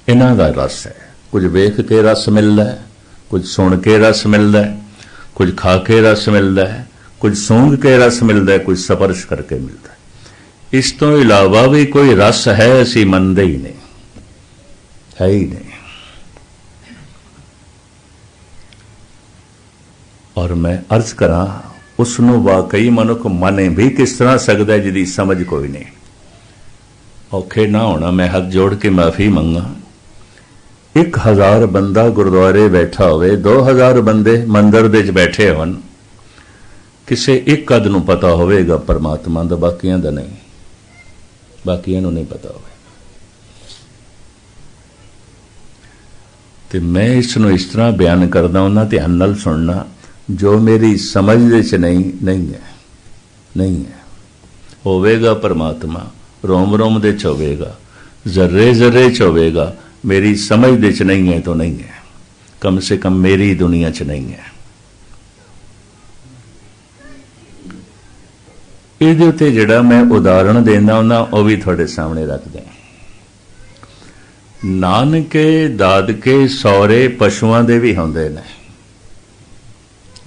इन्हां दा रस है, कुछ वेख के रस मिलता है, कुछ सुन के रस मिलता है, कुछ खा के रस मिलता है, कुछ सूंघ के रस मिलता है, कुछ स्पर्श करके मिलता है। इस तो इलावा भी कोई रस है असी मनते ही नहीं, है ही नहीं। और मैं अर्ज करा उसनों वाकई मनुख मने भी किस तरह सकता है जिहदी समझ कोई नहीं। औखे ना होना, मैं हाथ जोड़ के माफी मंगा। 1000 बंदा गुरुद्वारे बैठा होवे, 2000 बंदे मंदिर दे च बैठे होन, किसे एक अध नूं पता होवेगा परमात्मा दा, बाकियां दा नहीं, बाकियां नूं नहीं पता होवे। ते मैं इसनूं इस तरह बयान करदा, उन्हां ध्यान नाल सुनना, जो मेरी समझ दे च नहीं है, नहीं है। होवेगा परमात्मा, रोम रोम दे च होवेगा, जर्रे जर्रे च होवेगा, मेरी समझ दे च नहीं है तो नहीं है, कम से कम मेरी दुनिया च नहीं है। इहदे उत्ते जिहड़ा मैं उदाहरण देना हुंदा वो भी तुहाडे सामने रख दें। नानके दादके सौरे पशुआं दे भी हुंदे ने,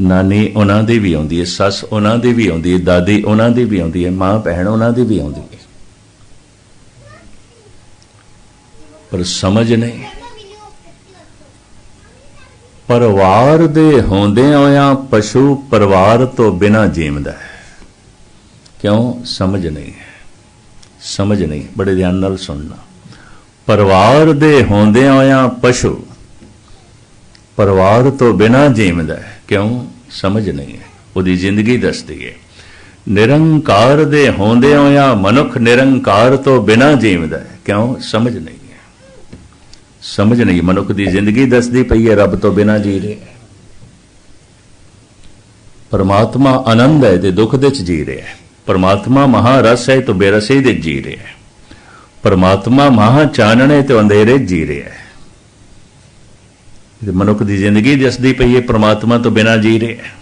नानी उन्हां दी भी आउंदी है, सस उन्हां दी भी आउंदी है, दादी उन्हां दी भी आउंदी है, मां भैण उन्हां दी भी आउंदी है, पर समझ नहीं। परिवार दे होंदे होया पशु परिवार तो बिना जीवदा है, क्यों? समझ नहीं है, समझ नहीं। बड़े ध्यान नाल सुनना। परिवार दे होंदे होया पशु परिवार तो बिना जीवदा है, क्यों? समझ नहीं है, उहदी जिंदगी दसदी है। निरंकार दे होंदे होया मनुख निरंकार तो बिना जीवदा है, क्यों? समझ नहीं है, समझ नहीं। मनुख दी जिंदगी दसदी पई है, रब तो बिना जी रहे है। परमात्मा आनंद है तो दुख दे च जी रहा है, परमात्मा महारस है तो बेरसी दे जी रहा है, परमात्मा महा चानने तो अंधेरे जी रहा है। मनुख की जिंदगी दसदी पई है, परमात्मा तो बिना जी रहे है।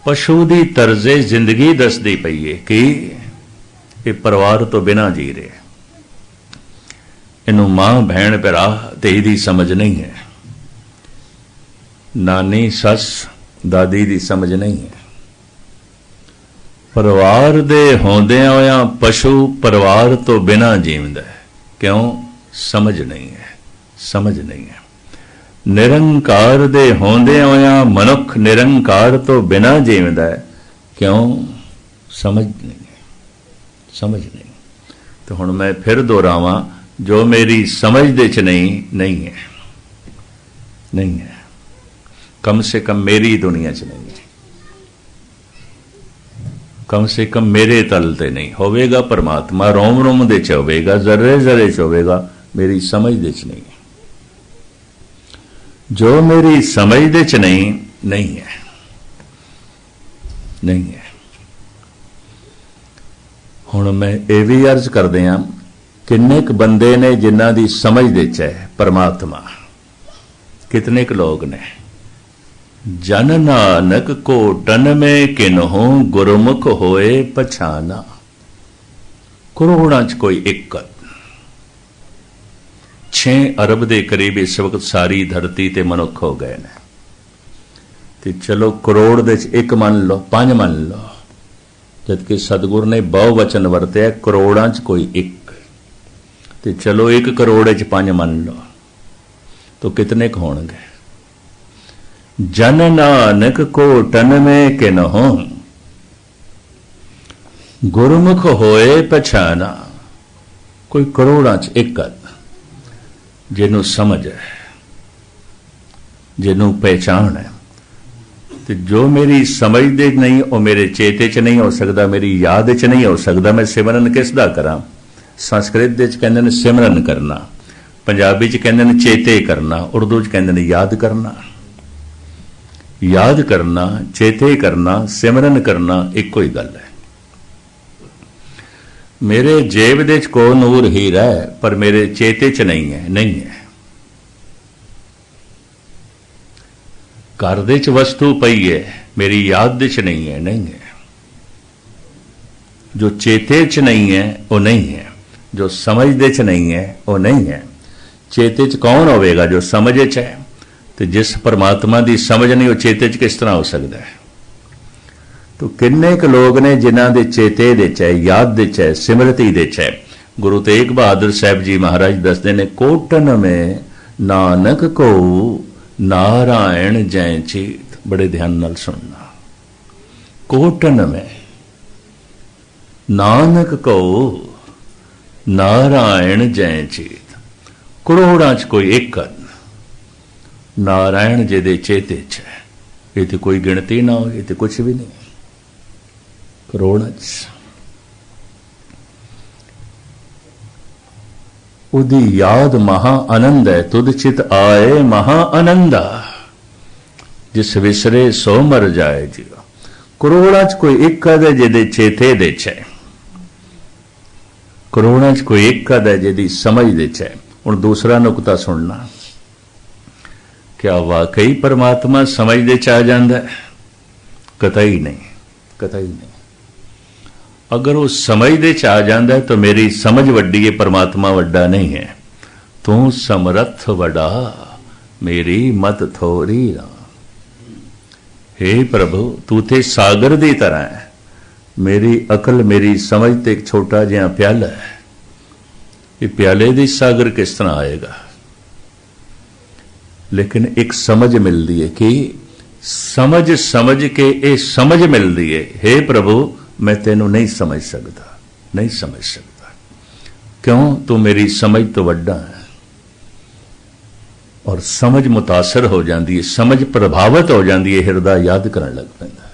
पशु की तर्जे जिंदगी दसदी पई है कि ये परिवार तो बिना जी रहे, इनू मां भैण भरा ते इहदी समझ नहीं है, नानी सस दादी दी समझ नहीं है। परिवार दे होंदे होया पशु परिवार तो बिना जीवदा है, क्यों? समझ नहीं है, समझ नहीं है। निरंकार दे होंदे होया मनुख निरंकार तो बिना जीवदा है, क्यों? समझ नहीं है, समझ नहीं। तो हुण मैं फिर दोहरावां, जो मेरी समझ दे च नहीं है, नहीं है, कम से कम मेरी दुनिया च नहीं है, कम से कम मेरे तल ते नहीं होवेगा। परमात्मा रोम रोम दे च होवेगा, जर्रे जर्रे च होवेगा, मेरी समझ दे च नहीं है। जो मेरी समझ दे च नहीं है, नहीं है। हुण मैं ये भी अर्ज कर दिया, किन्ने क बंदे ने जिन्हां दी समझ दे च है परमात्मा, कितने क लोग ने? जन नानक को टन में किन्हों गुरमुख होए पछाना। करोड़ां च कोई एक, 6 अरब के करीब इस वक्त सारी धरती ते मनुख हो गए ने। ते चलो करोड़ दे एक मान लो, 5 मान लो, जबकि सतगुरु ने बहुवचन वरत्या करोड़ां च कोई एक। ते चलो 1 करोड़ च 5 मान लो, तो कितने क होणगे? जन नानक को टन में किन्हों गुरमुख होए पछाना। कोई करोड़ां च एक जिन्हों समझ है, जिन्हों पहचान है, ਤੇ ਜੋ ਮੇਰੀ ਸਮਝ ਦੇ ਨਹੀਂ ਉਹ ਮੇਰੇ ਚੇਤੇ 'ਚ ਨਹੀਂ ਹੋ ਸਕਦਾ, ਮੇਰੀ ਯਾਦ 'ਚ ਨਹੀਂ ਹੋ ਸਕਦਾ। ਮੈਂ ਸਿਮਰਨ ਕਿਸ ਦਾ ਕਰਾਂ? ਸੰਸਕ੍ਰਿਤ ਦੇ 'ਚ ਕਹਿੰਦੇ ਨੇ ਸਿਮਰਨ ਕਰਨਾ, ਪੰਜਾਬੀ 'ਚ ਕਹਿੰਦੇ ਨੇ ਚੇਤੇ ਕਰਨਾ, ਉਰਦੂ 'ਚ ਕਹਿੰਦੇ ਨੇ ਯਾਦ ਕਰਨਾ। ਯਾਦ ਕਰਨਾ, ਚੇਤੇ ਕਰਨਾ, ਸਿਮਰਨ ਕਰਨਾ ਇੱਕੋ ਹੀ ਗੱਲ ਹੈ। ਮੇਰੇ ਜੇਬ ਦੇ 'ਚ ਕੋ ਨੂਰ ਹੀਰਾ ਹੈ, ਪਰ ਮੇਰੇ ਚੇਤੇ 'ਚ ਨਹੀਂ ਹੈ, ਨਹੀਂ ਹੈ। ਘਰ ਦੇ 'ਚ ਵਸਤੂ ਪਈ ਹੈ, ਮੇਰੀ ਯਾਦ ਦੇ 'ਚ ਨਹੀਂ ਹੈ, ਨਹੀਂ ਹੈ। ਜੋ ਚੇਤੇ 'ਚ ਨਹੀਂ ਹੈ ਉਹ ਨਹੀਂ ਹੈ, ਜੋ ਸਮਝ ਦੇ 'ਚ ਨਹੀਂ ਹੈ ਉਹ ਨਹੀਂ ਹੈ। ਚੇਤੇ 'ਚ ਕੌਣ ਹੋਵੇਗਾ? ਜੋ ਸਮਝ 'ਚ ਹੈ। ਤੇ ਜਿਸ ਪਰਮਾਤਮਾ ਦੀ ਸਮਝ ਨਹੀਂ ਉਹ ਚੇਤੇ 'ਚ ਕਿਸ ਤਰ੍ਹਾਂ ਹੋ ਸਕਦਾ ਹੈ? ਤੋ ਕਿੰਨੇ ਕੁ ਲੋਕ ਨੇ ਜਿਨ੍ਹਾਂ ਦੇ ਚੇਤੇ ਦੇ 'ਚ ਹੈ, ਯਾਦ ਦੇ 'ਚ ਹੈ, ਸਿਮਰਤੀ ਦੇ 'ਚ ਹੈ। ਗੁਰੂ ਤੇਗ ਬਹਾਦਰ ਸਾਹਿਬ ਜੀ ਮਹਾਰਾਜ ਦੱਸਦੇ ਨੇ, ਕੋਟਨ ਮੇਂ ਨਾਨਕ ਕੋ ਨਾਰਾਇਣ ਜੈ ਚੀਤ। ਬੜੇ ਧਿਆਨ ਨਾਲ ਸੁਣਨਾ। ਕੋਟਨ ਮੇਂ ਨਾਨਕ ਕੋ ਨਾਰਾਇਣ ਜੈ ਚੀਤ। ਕਰੋੜਾਂ 'ਚ ਕੋਈ ਇੱਕ ਨਾਰਾਇਣ ਜਿਹਦੇ ਚੇਤੇ 'ਚ ਹੈ। ਇਹ ਤੇ ਕੋਈ ਗਿਣਤੀ ਨਾ ਹੋਏ, ਇਹ ਤੇ ਕੁਛ ਵੀ ਨਹੀਂ। ਕਰੋੜਾਂ 'ਚ ਉਹਦੀ ਯਾਦ ਮਹਾ ਆਨੰਦ ਹੈ। ਤੁਧ ਚਿਤ ਆਏ ਮਹਾ ਆਨੰਦਾ, ਜਿਸ ਵਿਸਰੇ ਸੋ ਮਰ ਜਾਏ ਜੀ। ਕਰੋੜਾਂ 'ਚ ਕੋਈ ਇੱਕ ਹੈ ਜਿਹਦੇ ਚੇਤੇ ਦੇ 'ਚ ਹੈ। ਕਰੋੜਾਂ 'ਚ ਕੋਈ ਇੱਕ ਹੈ ਜਿਹਦੀ ਸਮਝ ਦੇ 'ਚ ਹੈ। ਹੁਣ ਦੂਸਰਾ ਨੁਕਤਾ ਸੁਣਨਾ। ਕਿਆ ਵਾਕਈ ਪਰਮਾਤਮਾ ਸਮਝ ਦੇ 'ਚ ਆ ਜਾਂਦਾ ਹੈ? ਕਤਈ ਨਹੀਂ, ਕਤਈ ਨਹੀਂ। ਅਗਰ ਉਹ ਸਮਝ ਦੇ 'ਚ ਆ ਜਾਂਦਾ ਹੈ ਤਾਂ ਮੇਰੀ ਸਮਝ ਵੱਡੀ ਹੈ, ਪਰਮਾਤਮਾ ਵੱਡਾ ਨਹੀਂ ਹੈ। ਤੂੰ ਸਮਰੱਥ ਵੱਡਾ, ਮੇਰੀ ਮਤ ਥੋੜੀ ਨਾ। हे ਪ੍ਰਭੂ, ਤੂੰ ਤੇ ਸਾਗਰ ਦੀ ਤਰ੍ਹਾਂ ਹੈ। ਮੇਰੀ ਅਕਲ, ਮੇਰੀ ਸਮਝ ਤੇ ਇੱਕ ਛੋਟਾ ਜਿਹਾ ਪਿਆਲਾ ਹੈ। ਇਹ ਪਿਆਲੇ ਦੀ ਸਾਗਰ ਕਿਸ ਤਰ੍ਹਾਂ ਆਏਗਾ? ਲੇਕਿਨ ਇੱਕ ਸਮਝ ਮਿਲਦੀ ਹੈ ਕਿ ਸਮਝ ਕੇ ਇਹ ਸਮਝ ਮਿਲਦੀ ਹੈ, हे ਪ੍ਰਭੂ ਮੈਂ ਤੈਨੂੰ ਨਹੀਂ ਸਮਝ ਸਕਦਾ, ਨਹੀਂ ਸਮਝ ਸਕਦਾ। ਕਿਉਂ? ਤੂੰ ਮੇਰੀ ਸਮਝ ਤੋਂ ਵੱਡਾ ਹੈ। ਔਰ ਸਮਝ ਮੁਤਾਸਰ ਹੋ ਜਾਂਦੀ ਹੈ, ਸਮਝ ਪ੍ਰਭਾਵਿਤ ਹੋ ਜਾਂਦੀ ਹੈ, ਹਿਰਦਾ ਯਾਦ ਕਰਨ ਲੱਗ ਪੈਂਦਾ।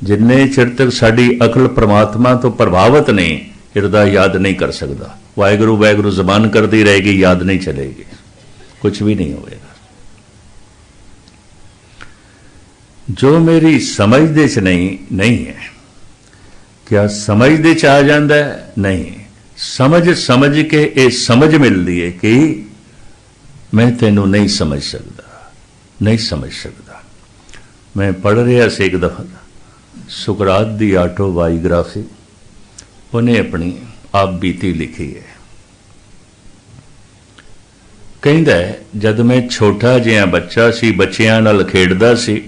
ਜਿੰਨੇ ਚਿਰ ਤੱਕ ਸਾਡੀ ਅਕਲ ਪ੍ਰਮਾਤਮਾ ਤੋਂ ਪ੍ਰਭਾਵਿਤ ਨਹੀਂ, ਹਿਰਦਾ ਯਾਦ ਨਹੀਂ ਕਰ ਸਕਦਾ। ਵਾਹਿਗੁਰੂ ਵਾਹਿਗੁਰੂ ਜ਼ਬਾਨ ਕਰਦੀ ਰਹੇਗੀ, ਯਾਦ ਨਹੀਂ ਚਲੇਗੀ, ਕੁਝ ਵੀ ਨਹੀਂ ਹੋਵੇਗਾ। ਜੋ ਮੇਰੀ ਸਮਝ ਦੇ 'ਚ ਨਹੀਂ ਹੈ। ਕਿਆ ਸਮਝ ਦੇ 'ਚ ਆ ਜਾਂਦਾ ਹੈ? ਨਹੀਂ। ਸਮਝ ਕੇ ਇਹ ਸਮਝ ਮਿਲਦੀ ਹੈ ਕਿ ਮੈਂ ਤੈਨੂੰ ਨਹੀਂ ਸਮਝ ਸਕਦਾ, ਨਹੀਂ ਸਮਝ ਸਕਦਾ। ਮੈਂ ਪੜ੍ਹ ਰਿਹਾ ਸੀ ਇੱਕ ਦਫਾ ਸੁਕਰਾਤ ਦੀ ਆਟੋਬਾਇਓਗ੍ਰਾਫੀ। ਉਹਨੇ ਆਪਣੀ ਆਪ ਬੀਤੀ ਲਿਖੀ ਹੈ। ਕਹਿੰਦਾ ਜਦ ਮੈਂ ਛੋਟਾ ਜਿਹਾ ਬੱਚਾ ਸੀ, ਬੱਚਿਆਂ ਨਾਲ ਖੇਡਦਾ ਸੀ,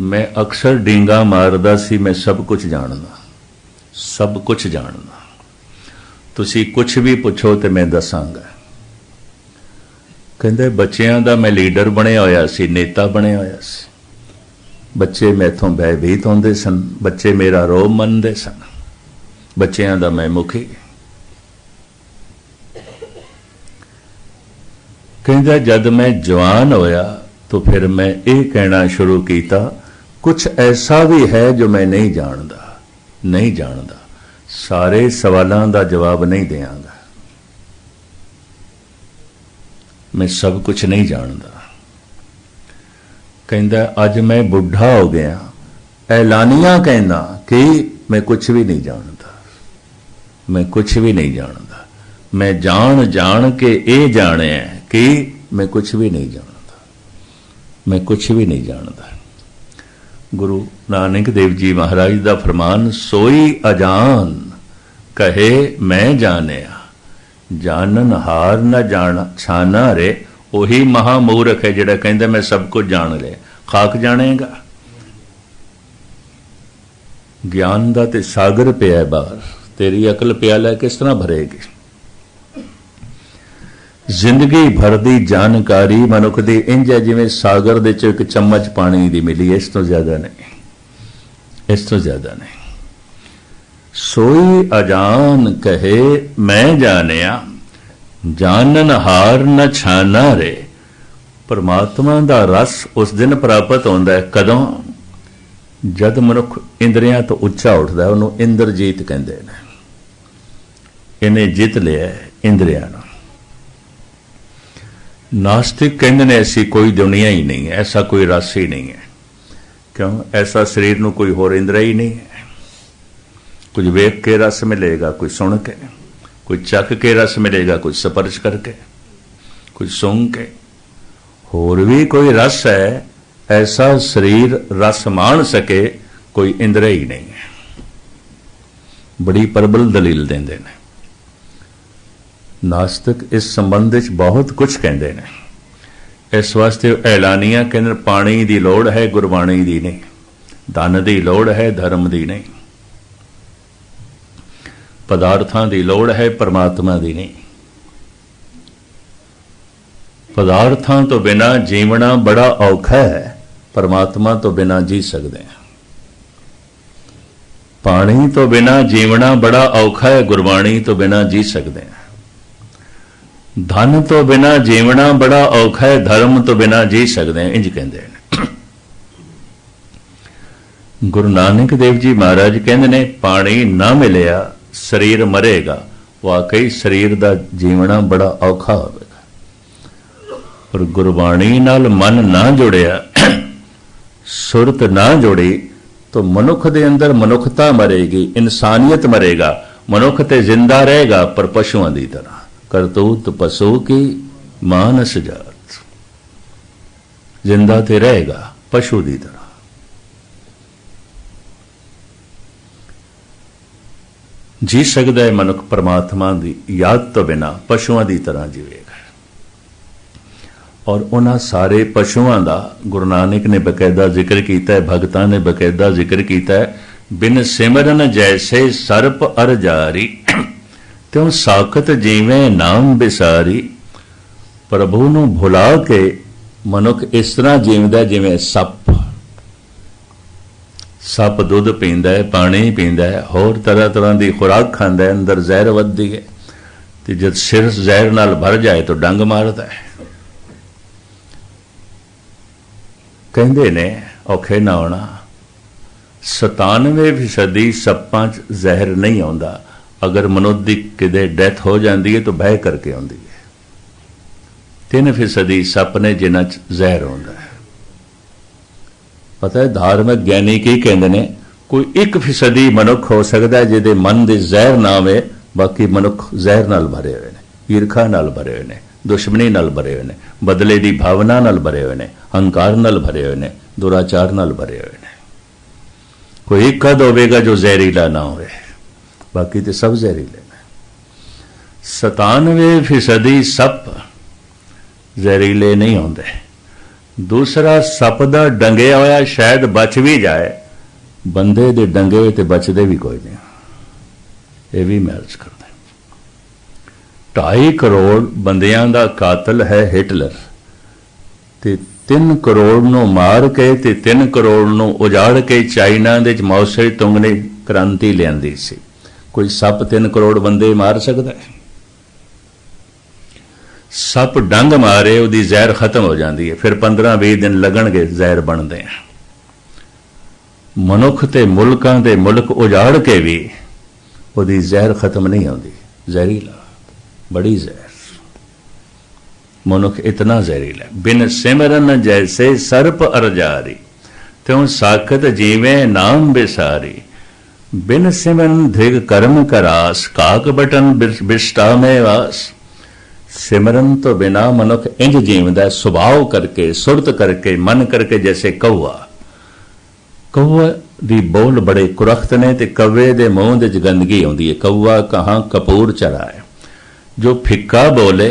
ਮੈਂ ਅਕਸਰ ਡਿੰਗਾ ਮਾਰਦਾ ਸੀ। ਮੈਂ ਸਭ ਕੁਝ ਜਾਣਦਾ, ਸਭ ਕੁਝ ਜਾਣਦਾ। ਤੁਸੀਂ ਕੁਝ ਵੀ ਪੁੱਛੋ ਤੇ ਮੈਂ ਦੱਸਾਂਗਾ। ਕਹਿੰਦੇ ਬੱਚਿਆਂ ਦਾ ਮੈਂ ਲੀਡਰ ਬਣਿਆ ਹੋਇਆ ਸੀ, ਨੇਤਾ ਬਣਿਆ ਹੋਇਆ ਸੀ। ਬੱਚੇ ਮੈਥੋਂ ਭੈਭੀਤ ਹੁੰਦੇ ਸਨ, ਬੱਚੇ ਮੇਰਾ ਰੋਬ ਮੰਨਦੇ ਸਨ। ਬੱਚਿਆਂ ਦਾ ਮੈਂ ਮੁਖੀ। ਕਹਿੰਦਾ ਜਦ ਮੈਂ ਜਵਾਨ ਹੋਇਆ ਤਾਂ ਫਿਰ ਮੈਂ ਇਹ ਕਹਿਣਾ ਸ਼ੁਰੂ ਕੀਤਾ, ਕੁਝ ਐਸਾ ਵੀ ਹੈ ਜੋ ਮੈਂ ਨਹੀਂ ਜਾਣਦਾ, ਨਹੀਂ ਜਾਣਦਾ। ਸਾਰੇ ਸਵਾਲਾਂ ਦਾ ਜਵਾਬ ਨਹੀਂ ਦਿਆਂਗਾ, ਮੈਂ ਸਭ ਕੁਝ ਨਹੀਂ ਜਾਣਦਾ। ਕਹਿੰਦਾ ਅੱਜ ਮੈਂ ਬੁੱਢਾ ਹੋ ਗਿਆ, ਐਲਾਨੀਆਂ ਕਹਿੰਦਾ ਕਿ ਮੈਂ ਕੁਝ ਵੀ ਨਹੀਂ ਜਾਣਦਾ, ਮੈਂ ਕੁਝ ਵੀ ਨਹੀਂ ਜਾਣਦਾ। ਮੈਂ ਜਾਣ ਕੇ ਇਹ ਜਾਣਿਆ ਕਿ ਮੈਂ ਕੁਝ ਵੀ ਨਹੀਂ ਜਾਣਦਾ, ਮੈਂ ਕੁਝ ਵੀ ਨਹੀਂ ਜਾਣਦਾ। ਗੁਰੂ ਨਾਨਕ ਦੇਵ ਜੀ ਮਹਾਰਾਜ ਦਾ ਫਰਮਾਨ, ਸੋਈ ਅਜਾਨ ਕਹੇ ਮੈਂ ਜਾਣਿਆ, ਜਾਣਨ ਹਾਰ ਨਾ ਜਾਣ ਛਾਨਾ ਰੇ। ਉਹੀ ਮਹਾ ਮੂਰਖ ਹੈ ਜਿਹੜਾ ਕਹਿੰਦਾ ਮੈਂ ਸਭ ਕੁਝ ਜਾਣ ਲਿਆ। ਖਾਕ ਜਾਣੇਗਾ? ਗਿਆਨ ਦਾ ਤੇ ਸਾਗਰ ਪਿਆ ਬਾਹਰ, ਤੇਰੀ ਅਕਲ ਪਿਆਲਾ ਕਿਸ ਤਰ੍ਹਾਂ ਭਰੇਗੀ? ਜ਼ਿੰਦਗੀ ਭਰ ਦੀ ਜਾਣਕਾਰੀ ਮਨੁੱਖ ਦੀ ਇੰਝ ਹੈ ਜਿਵੇਂ ਸਾਗਰ ਦੇ ਚ ਇੱਕ ਚਮਚ ਪਾਣੀ ਦੀ ਮਿਲੀ, ਇਸ ਤੋਂ ਜ਼ਿਆਦਾ ਨਹੀਂ, ਇਸ ਤੋਂ ਜ਼ਿਆਦਾ ਨਹੀਂ। ਸੋਈ ਅਜਾਨ ਕਹੇ ਮੈਂ ਜਾਣਿਆ, ਜਾਣਨ ਹਾਰ ਨ ਛਾਨਾ ਰੇ। परमात्मा का रस उस दिन प्राप्त होता है कदों, जद मनुख इंद्रियां तो उच्चा उठता है। उन्होंने इंद्रजीत कहते हैं। इन्हें जित लिया इंद्रियां। नास्तिक कहते हैं ऐसी कोई दुनिया ही नहीं है, ऐसा कोई रस ही नहीं है। क्यों? ऐसा शरीर में कोई होर इंद्रिया ही नहीं है। कुछ वेख के रस मिलेगा, कोई सुन के, कोई चख के रस मिलेगा, कोई स्पर्श करके, कोई सूंघ के। होर भी कोई रस है, ऐसा शरीर रस मान सके कोई इंद्रिया ही नहीं है। बड़ी प्रबल दलील देंदे ने नास्तिक। इस संबंध में बहुत कुछ कहते हैं। इस वास्ते ऐलानिया कहते पानी की लोड़ है, गुरबाणी की नहीं। धन की लोड़ है, धर्म की नहीं। पदार्थां की लोड़ है, परमात्मा की नहीं। पदार्थां तो बिना जीवना बड़ा औखा है, परमात्मा तो बिना जी सकते हैं। पानी तो बिना जीवना बड़ा औखा है, गुरबाणी तो बिना जी सकते हैं। धन तो बिना जीवना बड़ा औखा है, धर्म तो बिना जी सकते हैं। इंज कहते हैं। गुरु नानक देव जी महाराज कहते ने पानी ना मिलिया शरीर मरेगा। वाकई शरीर का जीवना बड़ा औखा होगा। पर गुरबाणी नाल मन ना जुड़िया, सुरत ना जुड़ी तो मनुख दे अंदर मनुखता मरेगी, इंसानियत मरेगा। मनुख ते जिंदा रहेगा पर पशुओं की तरह। करतूत पशु की मानस जात, जिंदा ते रहेगा पशु की तरह। जी सकता है मनुख परमात्मा की याद तो बिना पशुओं की तरह जीवेगा। और उन्होंने सारे पशुओं का गुरु नानक ने बकायदा जिक्र किया है, भगतां ने बकायदा जिक्र किया है। बिन सिमरन जैसे सर्प अर जारी, त्यों साखत जीवे नाम बिसारी। प्रभु नूं भुला के मनुख इस तरह जीवदा जिवें सप। सप दुध पींदा है, पानी पींदा है, होर तरह तरह की खुराक खांदा है, अंदर जहर वधदी है। ते जब सिर जहर नाल भर जाए तो डंग मारता है। कहंदे ने औखे ना होना 97% सप्पां च जहर नहीं आउंदा। अगर मनुष्य की किते डेथ हो जाती है तो बह करके आती है। 3% सप ने जिन्हां च जहर आउंदा है। पता है धार्मिक ज्ञानी की कहते हैं कोई 1% मनुख हो सकता है जिहदे मन दे जहर ना आवे, बाकी मनुख जहर नाल भरे हुए हैं, ईर्खा नाल भरे हुए हैं, दुश्मनी नाल भरे हुए हैं, बदले की भावना नाल भरे हुए हैं, हंकार नाल भरे हुए हैं, दुराचार नाल भरे हुए हैं। कोई एक कद होगा जो जहरीला ना हो, बाकी तो सब जहरीले ने। 97% सप जहरीले नहीं होंदे। दूसरा सप दा डंगिया होया शायद बच भी जाए, बंदे दे डंगे ते बचदे भी कोई नहीं। ये भी मैच करते। 2.5 करोड़ बंदियां दा कातल है हिटलर, ते 3 करोड़ नूं मार के ते 3 करोड़ नूं उजाड़ के चाइना दे माओ से तुंग ने क्रांति लियांदी सी। कोई सप 3 करोड़ बंदे मार सकता है? सप डंग मारे उसकी जहर खत्म हो जाती है, फिर 15-20 दिन लगणगे जहर बनते हैं। मनुख ते मुल्कां दे मुल्क उजाड़ के भी उसकी जहर खत्म नहीं होती। जहरीला, बड़ी जहर। मनुख इतना जहरीला। बिन सिमरन जैसे सर्प अरजारी, त्यों साखत जीवे नाम बिसारी। बिन सिमरन धृग कर्म करास, काक बटन बिष्टा में वास। सिमरन तो बिना मनुख इंज जीवदा स्वभाव करके, सुरत करके, मन करके, जैसे कौआ। कौआ दी बोल बड़े कुरख्त ने ते कौवे दे मूंह दे गंदगी आउंदी है। कौआ कहाँ कपूर चढ़ा है। जो फिक्का बोले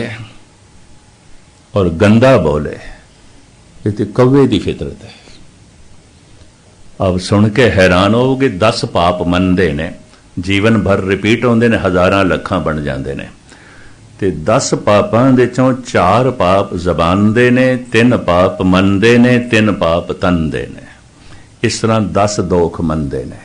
और गंदा बोले, ये तो कौवे की फितरत है। अब सुन के हैरान होगे। 10 पाप मनते ने, जीवन भर रिपीट होंदे ने, हज़ारां लखां बन जाते हैं। ते 10 पापां दे चों 4 पाप जबान दे ने, 3 पाप मन दे ने, 3 पाप तन दे ने। इस तरह 10 दोख मनते ने।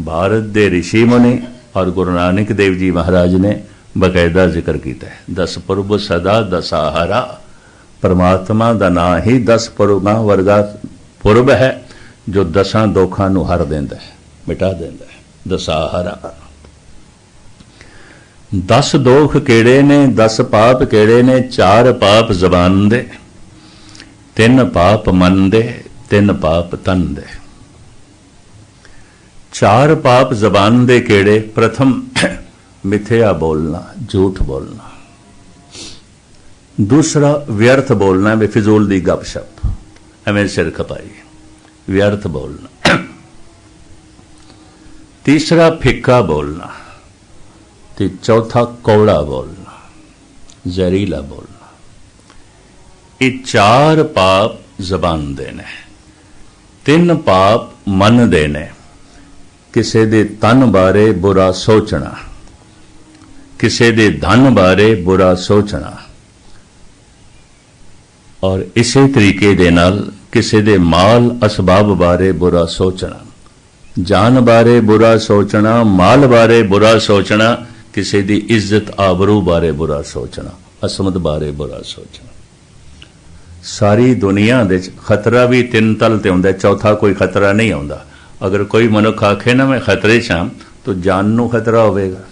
भारत दे ऋषि मुनि और गुरु नानक देव जी महाराज ने बकायदा जिक्र किया है। 10 पुरब सदा दसाहरा, परमात्मा का नां ही 10 पुरबां वर्गा पुरब है जो 10 दोखां नूं हर देंदा है, मिटा देंदा है। दसाहरा 10 दोख केड़े ने, 10 पाप केड़े ने? 4 पाप जबान दे, 3 पाप मन दे, 3 पाप तन दे। 4 पाप जबान दे केड़े? प्रथम मिथ्या बोलना, झूठ बोलना। दूसरा व्यर्थ बोलना, बेफिजूल दी गपशप, एवें सिर खपाई, व्यर्थ बोलना। तीसरा फिक्का बोलना, ते चौथा कौड़ा बोलना, जहरीला बोलना। ये 4 पाप जबान दे ने, 3 पाप मन दे ने। किसे दे तन बारे बुरा सोचना, किसे दे धन बारे बुरा सोचना, और इसे तरीके दे नाल किसे दे माल असबाब बारे बुरा सोचना, जान बारे बुरा सोचना, माल बारे बुरा सोचना, किसे दी इज्जत आबरू बारे बुरा सोचना, असमत बारे बुरा सोचना। सारी दुनिया दे खतरा भी 3 तल ते हुंदा, चौथा कोई खतरा नहीं आउंदा। अगर कोई मनुख आखे ना मैं खतरे च हां, तो जान नूं खतरा होवेगा,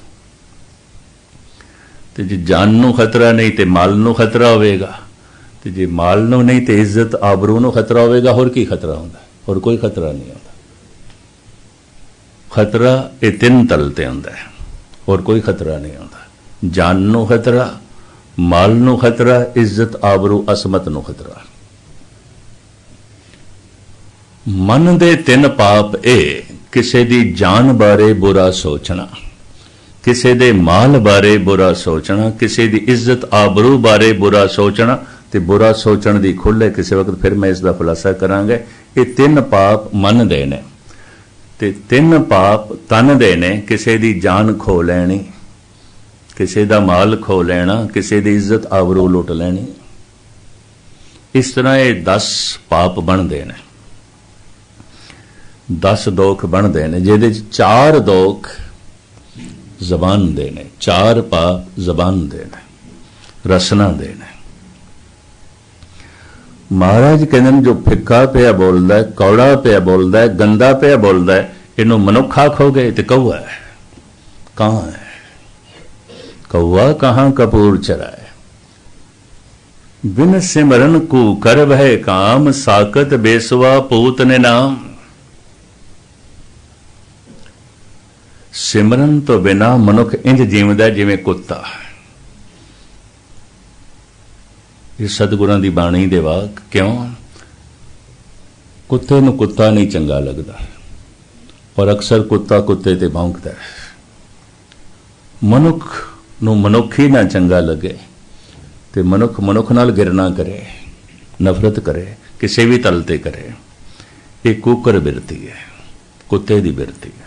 ते जे जान नूं खतरा नहीं ते माल नूं खतरा होवेगा, ते जे माल नूं नहीं ते इज्जत आबरू नूं खतरा होवेगा। होर की खतरा हुंदा? होर कोई खतरा नहीं आउंदा। खतरा ये 3 तल ते हुंदा है, और कोई खतरा नहीं आउंदा। जान नूं खतरा, माल नूं खतरा, इज्जत आबरू असमत नूं खतरा। मन दे 3 पाप ए किसे दी जान बारे बुरा सोचना, किसे दे माल बारे बुरा सोचना, किसे दी इज्जत आबरू बारे बुरा सोचना। ते बुरा सोचण दी खुले किसी वक्त फिर मैं इसका खुलासा करांगे। ये 3 पाप मन दे ने, ते 3 पाप तन दे ने। किसे दी जान खो लैनी, किसे दा माल खो लेना, किसे दी इज्जत आबरू लुट लैनी। इस तरह ये 10 पाप बनते हैं, 10 दोख बनते हैं, जिहदे 4 दोख जबान दे ने, 4 पाप जबान दे ने, रसना दे ने। महाराज कहते जो फिक्का पिया बोलता है, कौड़ा पिया बोलता है, गंदा पिया बोलता है, इनू मनुख आखोगे तो कौआ है। कहां है कौआ? कहां कपूर चराए। बिन सिमरन को कर वह काम, साकत बेसवा पूत ने नाम। सिमरन तो बिना मनुख इंज जीवदा जिवें कुत्ता। ये सतगुरां दी बाणी दे वाक। क्यों? कुत्ते नूं कुत्ता नहीं चंगा लगदा, और अक्सर कुत्ता कुत्ते ते भौंकदा है। मनुख नूं मनुख ही ना चंगा लगे ते मनुख मनुख नाल गिरना करे, नफरत करे, किसी भी तल ते करे। ये कुकर बिरती है, कुत्ते दी बिरती है।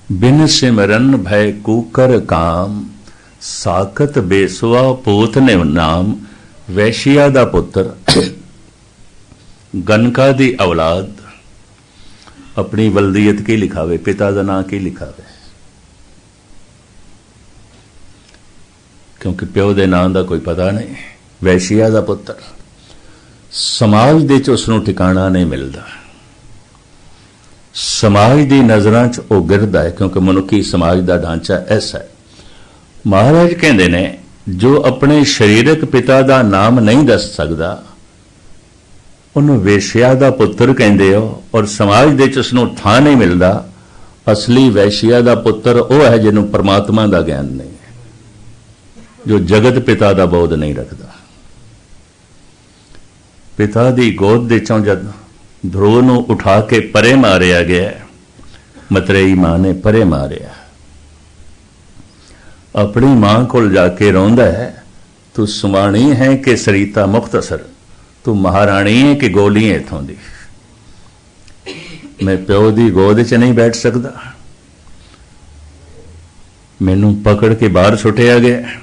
बिन सिमरन भय कुकर काम, साकत बेसुआ पूत ने नाम। वैशिया दा पुत्र, गनका दी औलाद अपनी वल्दियत की लिखावे, पिता का नां की लिखावे, क्योंकि प्यो दे नां दा कोई पता नहीं। वैशिया दा पुत्र, समाज दे च उसनूं ठिकाना नहीं मिलता, समाज दी नज़रां च वो गिरदा है, क्योंकि मनुखी समाज का ढांचा ऐसा है। महाराज कहते ने जो अपने शरीरक पिता का नाम नहीं दस सकता, उन्होंने वेश्या का पुत्र कहते हो, और समाज दे च उसनूं थां नहीं मिलता। असली वैश्या का पुत्र वह है जिन्हों परमात्मा का ज्ञान नहीं है, जो जगत पिता का बोध नहीं रखता। पिता की गोद दे चों जद ध्रुव नूं उठा के परे मारिया गया, मतरेई मां ने परे मारिया, अपनी मां को जाके रोंदा है, तू सुमाणी है कि सरीता मुख्तसर, तू महाराणी है कि गोली है इथों दी। मैं प्यो की गोद च नहीं बैठ सकता, मैनू पकड़ के बाहर सुटिया गया।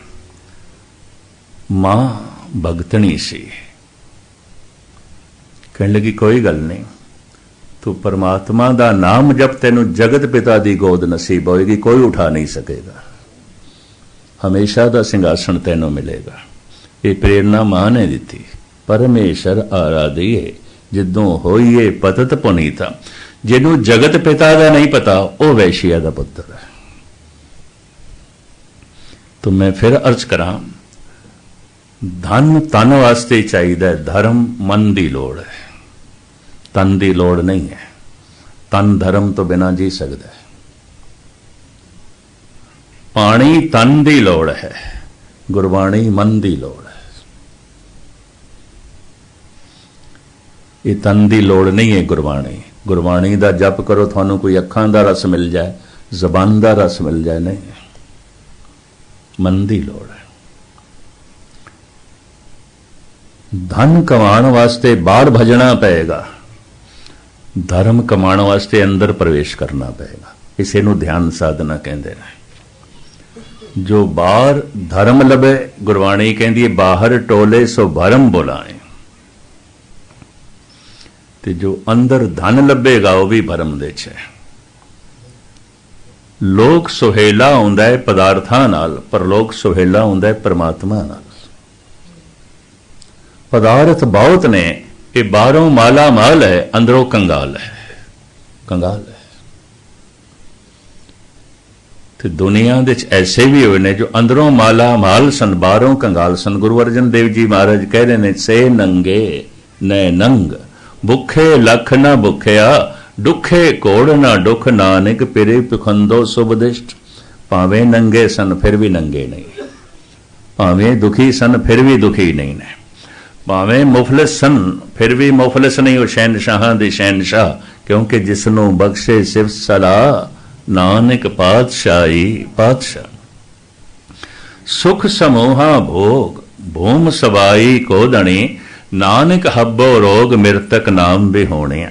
मां भगतनी सी, कहने लगी कोई गल नहीं, तू परमात्मा का नाम जब तेनू जगत पिता की गोद नसीब होएगी, कोई उठा नहीं सकेगा। हमेशा दा सिंघासन तैनों मिलेगा। ये प्रेरणा मां ने दी। परमेश्वर आराधीए जिदों होईए पतत पुनीता। जिन्हों जगत पिता का नहीं पता वह वैश्या का पुत्र है। तो मैं फिर अर्ज करा, धन तन वास्ते चाहिए, धर्म मन की लोड़ है, तन की लोड़ नहीं है। तन धर्म तो बिना जी सकता है। पानी तन की लोड़ है, गुरबाणी मन की लोड़ है। ये तन की लोड़ नहीं है गुरबाणी। गुरबाणी का जप करो थानू कोई अखां का रस मिल जाए, जबान का रस मिल जाए, नहीं, मन की लोड़ है। धन कमाण वास्ते बाहर भजना पएगा, धर्म कमाण वास्ते अंदर प्रवेश करना पएगा। इसे नू ध्यान साधना कहते हैं। जो बाहर धर्म लभे, गुरबाणी कहती है बाहर टोले सो भरम बुलाए, ते जो अंदर धन लभेगा वह भी भरम दे छे। लोक सुहेला हुंदा है पदार्थां नाल, पर लोक सुहेला हुंदा है परमात्मा नाल। पदार्थ बहुत ने, ये बाहरों माला माल है, अंदरों कंगाल है, कंगाल है। तो दुनिया दे ऐसे भी हुए ने जो अंदरों माला माल सन, बाहरों कंगाल सन। गुरु अर्जन देव जी महाराज कह रहे ने, से नंगे न नंग, भुखे लख ना भुखिया, दुखे कोड़ ना दुख, नानक पिरे पिखंदो सुबदिष्ट। भावें नंगे सन फिर भी नंगे नहीं, भावें दुखी सन फिर भी दुखी नहीं ने, भावें मुफलिस सन फिर भी मुफलिस नहीं। वो शहनशाह दी शहनशाह, क्योंकि जिसनों बख्शे सिर्फ सलाह, नानक पातशाही पातशाह। सुख समूहा भोग, भूम सवाई को दणी, नानक हब्बो रोग, मृतक नाम भी होने।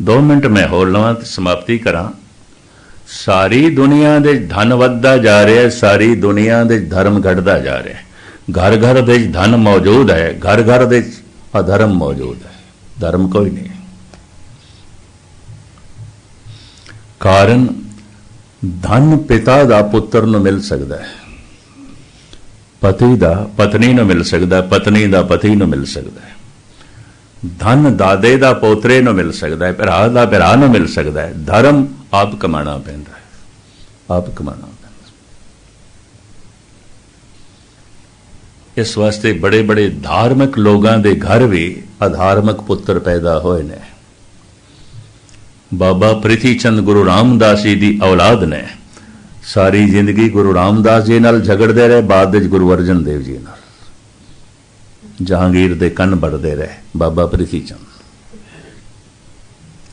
2 मिनट मैं होर लवां ते समाप्ति करा। सारी दुनिया दे धन वधदा जा रहा है, सारी दुनिया दे धर्म घटदा जा रहा है। घर घर दे धन मौजूद है, घर घर दे अधर्म मौजूद है, धर्म कोई नहीं। कारण धन पिता दा पुत्र नूं मिल सकता है, पति दा पत्नी नूं मिल सकता है, पत्नी दा पति नूं मिल सकता है। धन दादे दा पोतरे नूं मिल सकता है, भरा दा भरा नूं मिल सकता है। धर्म आप कमाना पैंदा है, आप कमाना पैंदा। इस वास्ते बड़े बड़े धार्मिक लोगों के घर भी अधार्मिक पुत्र पैदा होए ने। बाबा प्रिथी चंद गुरु रामदास जी की औलाद ने सारी जिंदगी गुरु रामदास जी नाल झगड़ते रहे, बाद विच गुरु अर्जन देव जी नाल जहांगीर दे कन बढ़ते रहे। बाबा प्रिथी चंद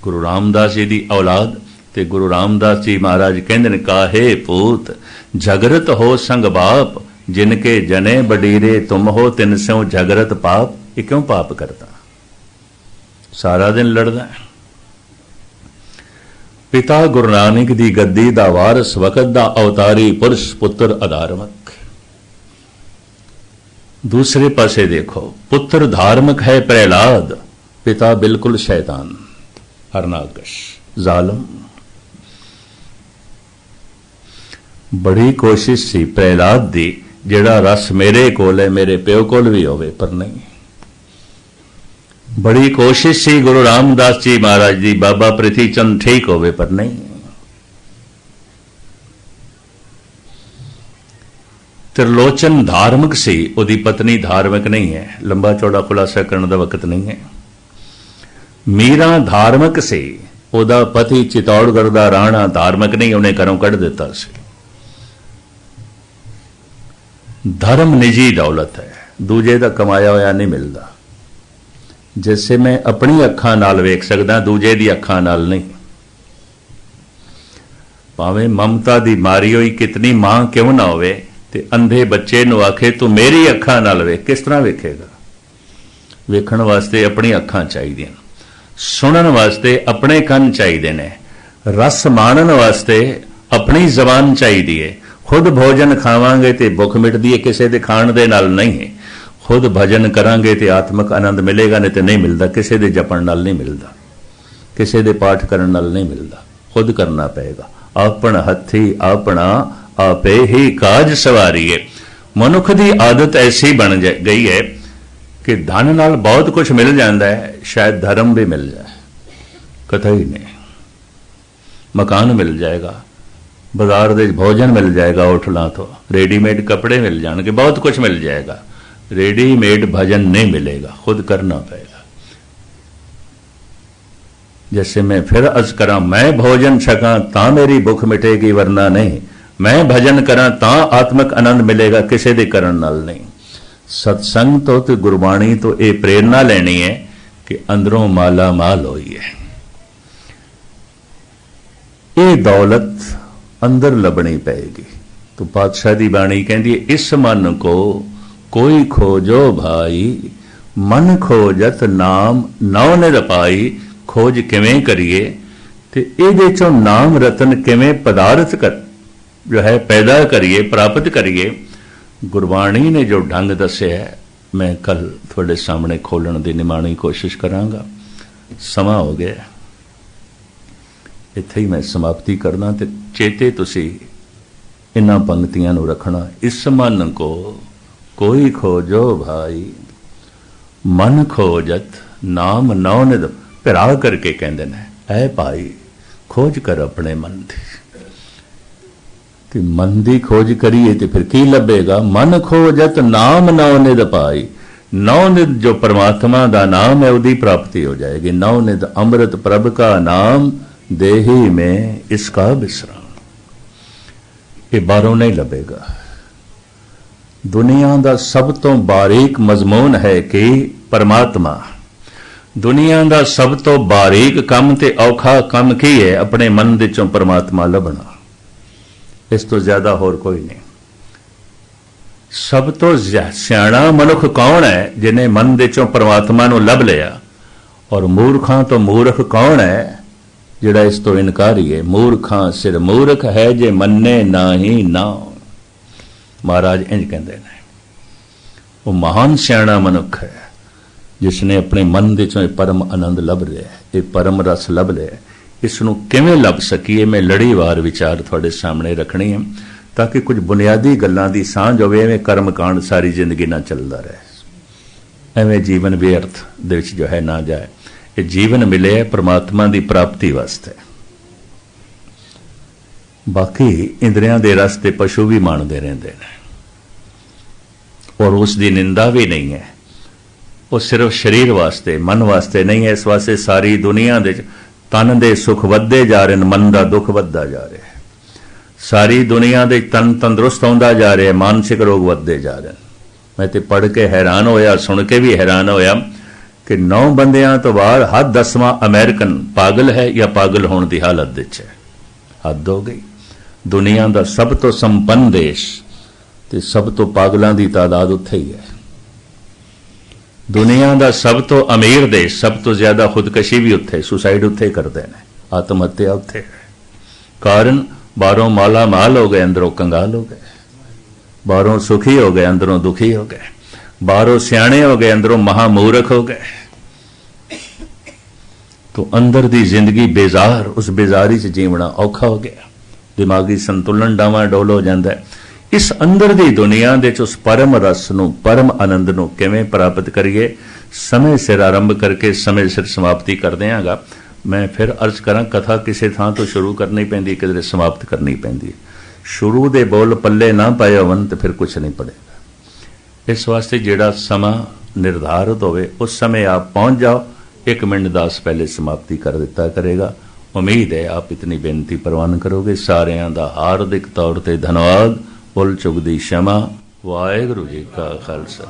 गुरु रामदास जी की औलाद, ते गुरु रामदास जी महाराज कहते हैं, काहे पूत झगरत हो संग बाप, जिनके जने बडीरे तुम हो, तिन स्यों झगरत पाप। ये क्यों पाप करता, सारा दिन लड़दा है। पिता गुरु नानक दी गद्दी दा वारस, वकत दा अवतारी पुरुष, पुत्र अधार्मिक। दूसरे पासे देखो, पुत्र धार्मिक है प्रहलाद, पिता बिल्कुल शैतान, हरनाकश, जालम। बड़ी कोशिश सी प्रहलाद दी जेड़ा रस मेरे कोल है मेरे प्यो कोल भी होवे, पर नहीं। बड़ी कोशिश सी गुरु रामदास जी महाराज जी, बाबा प्रिथी चंद ठीक होवे, पर नहीं। त्रिलोचन धार्मिक सी, उदी पत्नी धार्मिक नहीं है। लंबा चौड़ा खुलासा करने का वक्त नहीं है। मीरा धार्मिक सी, उदा पति चित्तौड़गढ़ दा राणा धार्मिक नहीं, उन्हें घरों कढ़ दिता सी। धर्म निजी दौलत है, दूजे दा कमाया होया नहीं मिलता। जैसे मैं अपनी अखां नाल वेख सकदा, दूजे दी अखां नाल नहीं। भावें ममता दी मारी होई कितनी मां क्यों ना होवे, ते अंधे बच्चे नूं आखे तू मेरी अखां नाल वेख, किस तरह वेखेगा। वेखण वास्ते अपनी अखां चाहिए, सुनन वास्ते अपने कन चाहिए ने, रस माणन वास्ते अपनी जबान चाहिए। खुद भोजन खावांगे तो भुख मिटदी है, किसी दे खाण दे नाल नहीं है। खुद भजन करांगे तो आत्मक आनंद मिलेगा, नहीं तो नहीं मिलता। किसी दे जपण नाल नहीं मिलता, किसी दे पाठ करन नाल नहीं मिलता। खुद करना पएगा। अपना हथी अपना आपे ही काज सवारीए। मनुख की आदत ऐसी बन गई है कि धन नाल बहुत कुछ मिल जाता है, शायद धर्म भी मिल जाए, कथा ही नहीं। मकान मिल जाएगा, बाजार दे भोजन मिल जाएगा, होटलों तो रेडीमेड कपड़े मिल जाएंगे, बहुत कुछ मिल जाएगा, रेडीमेड भजन नहीं मिलेगा, खुद करना पड़ेगा। जैसे मैं फिर अर्ज करा, मैं भोजन छका ता मेरी भुख मिटेगी, वरना नहीं। मैं भजन करा ता आत्मक आनंद मिलेगा, किसी दे करन नाल नहीं। सत्संग तो ते गुरबाणी तो ये प्रेरणा लेनी है कि अंदरों माला माल होई है। ये दौलत अंदर लभनी पेगी। तो पातशाह दी बाणी कहती है, इस मन को कोई खोजो भाई, मन खोजत नाम नौ निर पाई। खोज किवें करिए ते इहदे चों नाम रतन किवें पदार्थ कर जो है पैदा करिए, प्राप्त करिए। गुरबाणी ने जो ढंग दस्या है, मैं कल थोड़े सामने खोलण दी निमाणी कोशिश करांगा। समा हो गया, इत्थे ही मैं समाप्ति करना ते चेते तुसी इन्हां पंक्तियां नूं रखना। इस मन को कोई खोजो भाई, मन खोजत नाम नौ निध। भिरा करके कहते हैं, ऐ भाई खोज कर अपने मन की। मन की खोज करिए तो फिर की लभेगा? मन खोजत नाम नौ निध पाई। नौ निध जो परमात्मा का नाम है, उसकी प्राप्ति हो जाएगी। नौ निध अमृत प्रभ का नाम, देही में इसका विश्राम। ये बारों नहीं लभेगा। दुनिया का सब तो बारीक मजमून है कि परमात्मा। दुनिया का सब तो बारीक काम ते औखा काम की है? अपने मन दे चों परमात्मा लभना। इस तो ज्यादा होर कोई नहीं। सब तो सियाणा मनुख कौन है जिन्हें मन दे चों परमात्मा नूं लभ लिया? और मूर्खां तो मूर्ख कौन है जिहड़ा इस तो इनकारी है? मूर्खां सिर मूर्ख है जे मन्ने नाही नाम। महाराज इंज कहंदे ने, वो महान सियाणा मनुख है जिसने अपने मन दे चों परम आनंद लभ लिया, ये परम रस लभ लिया। इसनूं किवें लभ सकीए, मैं लड़ीवार विचार थोड़े सामने रखनी है ताकि कुछ बुनियादी गल्लां दी सांझ होवे। एवें कर्म कांड सारी जिंदगी ना चलदा रहे, एवें जीवन व्यर्थ दे विच जो है ना जाए। ये जीवन मिले है परमात्मा दी प्राप्ति वास्ते। बाकी इंद्रियां दे रस ते पशु भी माणदे रहिंदे ने और उसकी निंदा भी नहीं है। वो सिर्फ शरीर वास्ते, मन वास्ते नहीं है। इस वास्ते सारी दुनिया दे तन दे सुख वधदे जा रहे, मन का दुख वधदा जा रहा है। सारी दुनिया दे तन तंदुरुस्त होंदा जा रहा है, मानसिक रोग वधदे जा रहे हैं। मैं तो पढ़ के हैरान होया, सुन के भी हैरान होया कि 9 बंदियां तो बाद हर 10वां अमेरिकन पागल है या पागल होने की हालत विच है। हद हो गई। दुनिया का सब तो संपन्न देश ते सब तो पागलों की तादाद उत्थे ही है। दुनिया का सब तो अमीर देश, सब तो ज्यादा खुदकशी भी उत्थे, सुसाइड उत्थे करते हैं, आत्महत्या उत्थे है। कारण बाहरों माला माल हो गए, अंदरों कंगाल हो गए। बाहरों सुखी हो गए, अंदरों दुखी हो गए। बाहरों सियाणे हो गए, अंदरों महामूर्ख हो गए। तो अंदर दी जिंदगी बेजार, उस बेजारी च जीवना औखा हो गया। दिमागी संतुलन डावा डोल हो जाता है। इस अंदर दी दुनिया दे उस परम रस नूं, परम आनंद नूं किवें प्राप्त करिए? समय सिर आरंभ करके समय सिर समाप्ति कर देंगा। मैं फिर अर्ज करा, कथा किसी थां तो शुरू करनी पैंदी, किधरे समाप्त करनी पैंदी। शुरू दे बोल पल्ले ना पाए होवन तो फिर कुछ नहीं पड़ेगा। इस वास्ते जिहड़ा समा निर्धारित होवे उस समय आप पहुंच जाओ। 1 मिनट 10 पहले समाप्ति कर दिता करेगा। उम्मीद है आप इतनी बेनती प्रवान करोगे। सारियां दा हार्दिक तौर ते धन्यवाद। भुल चुक दी क्षमा। वाहिगुरू जी का खालसा।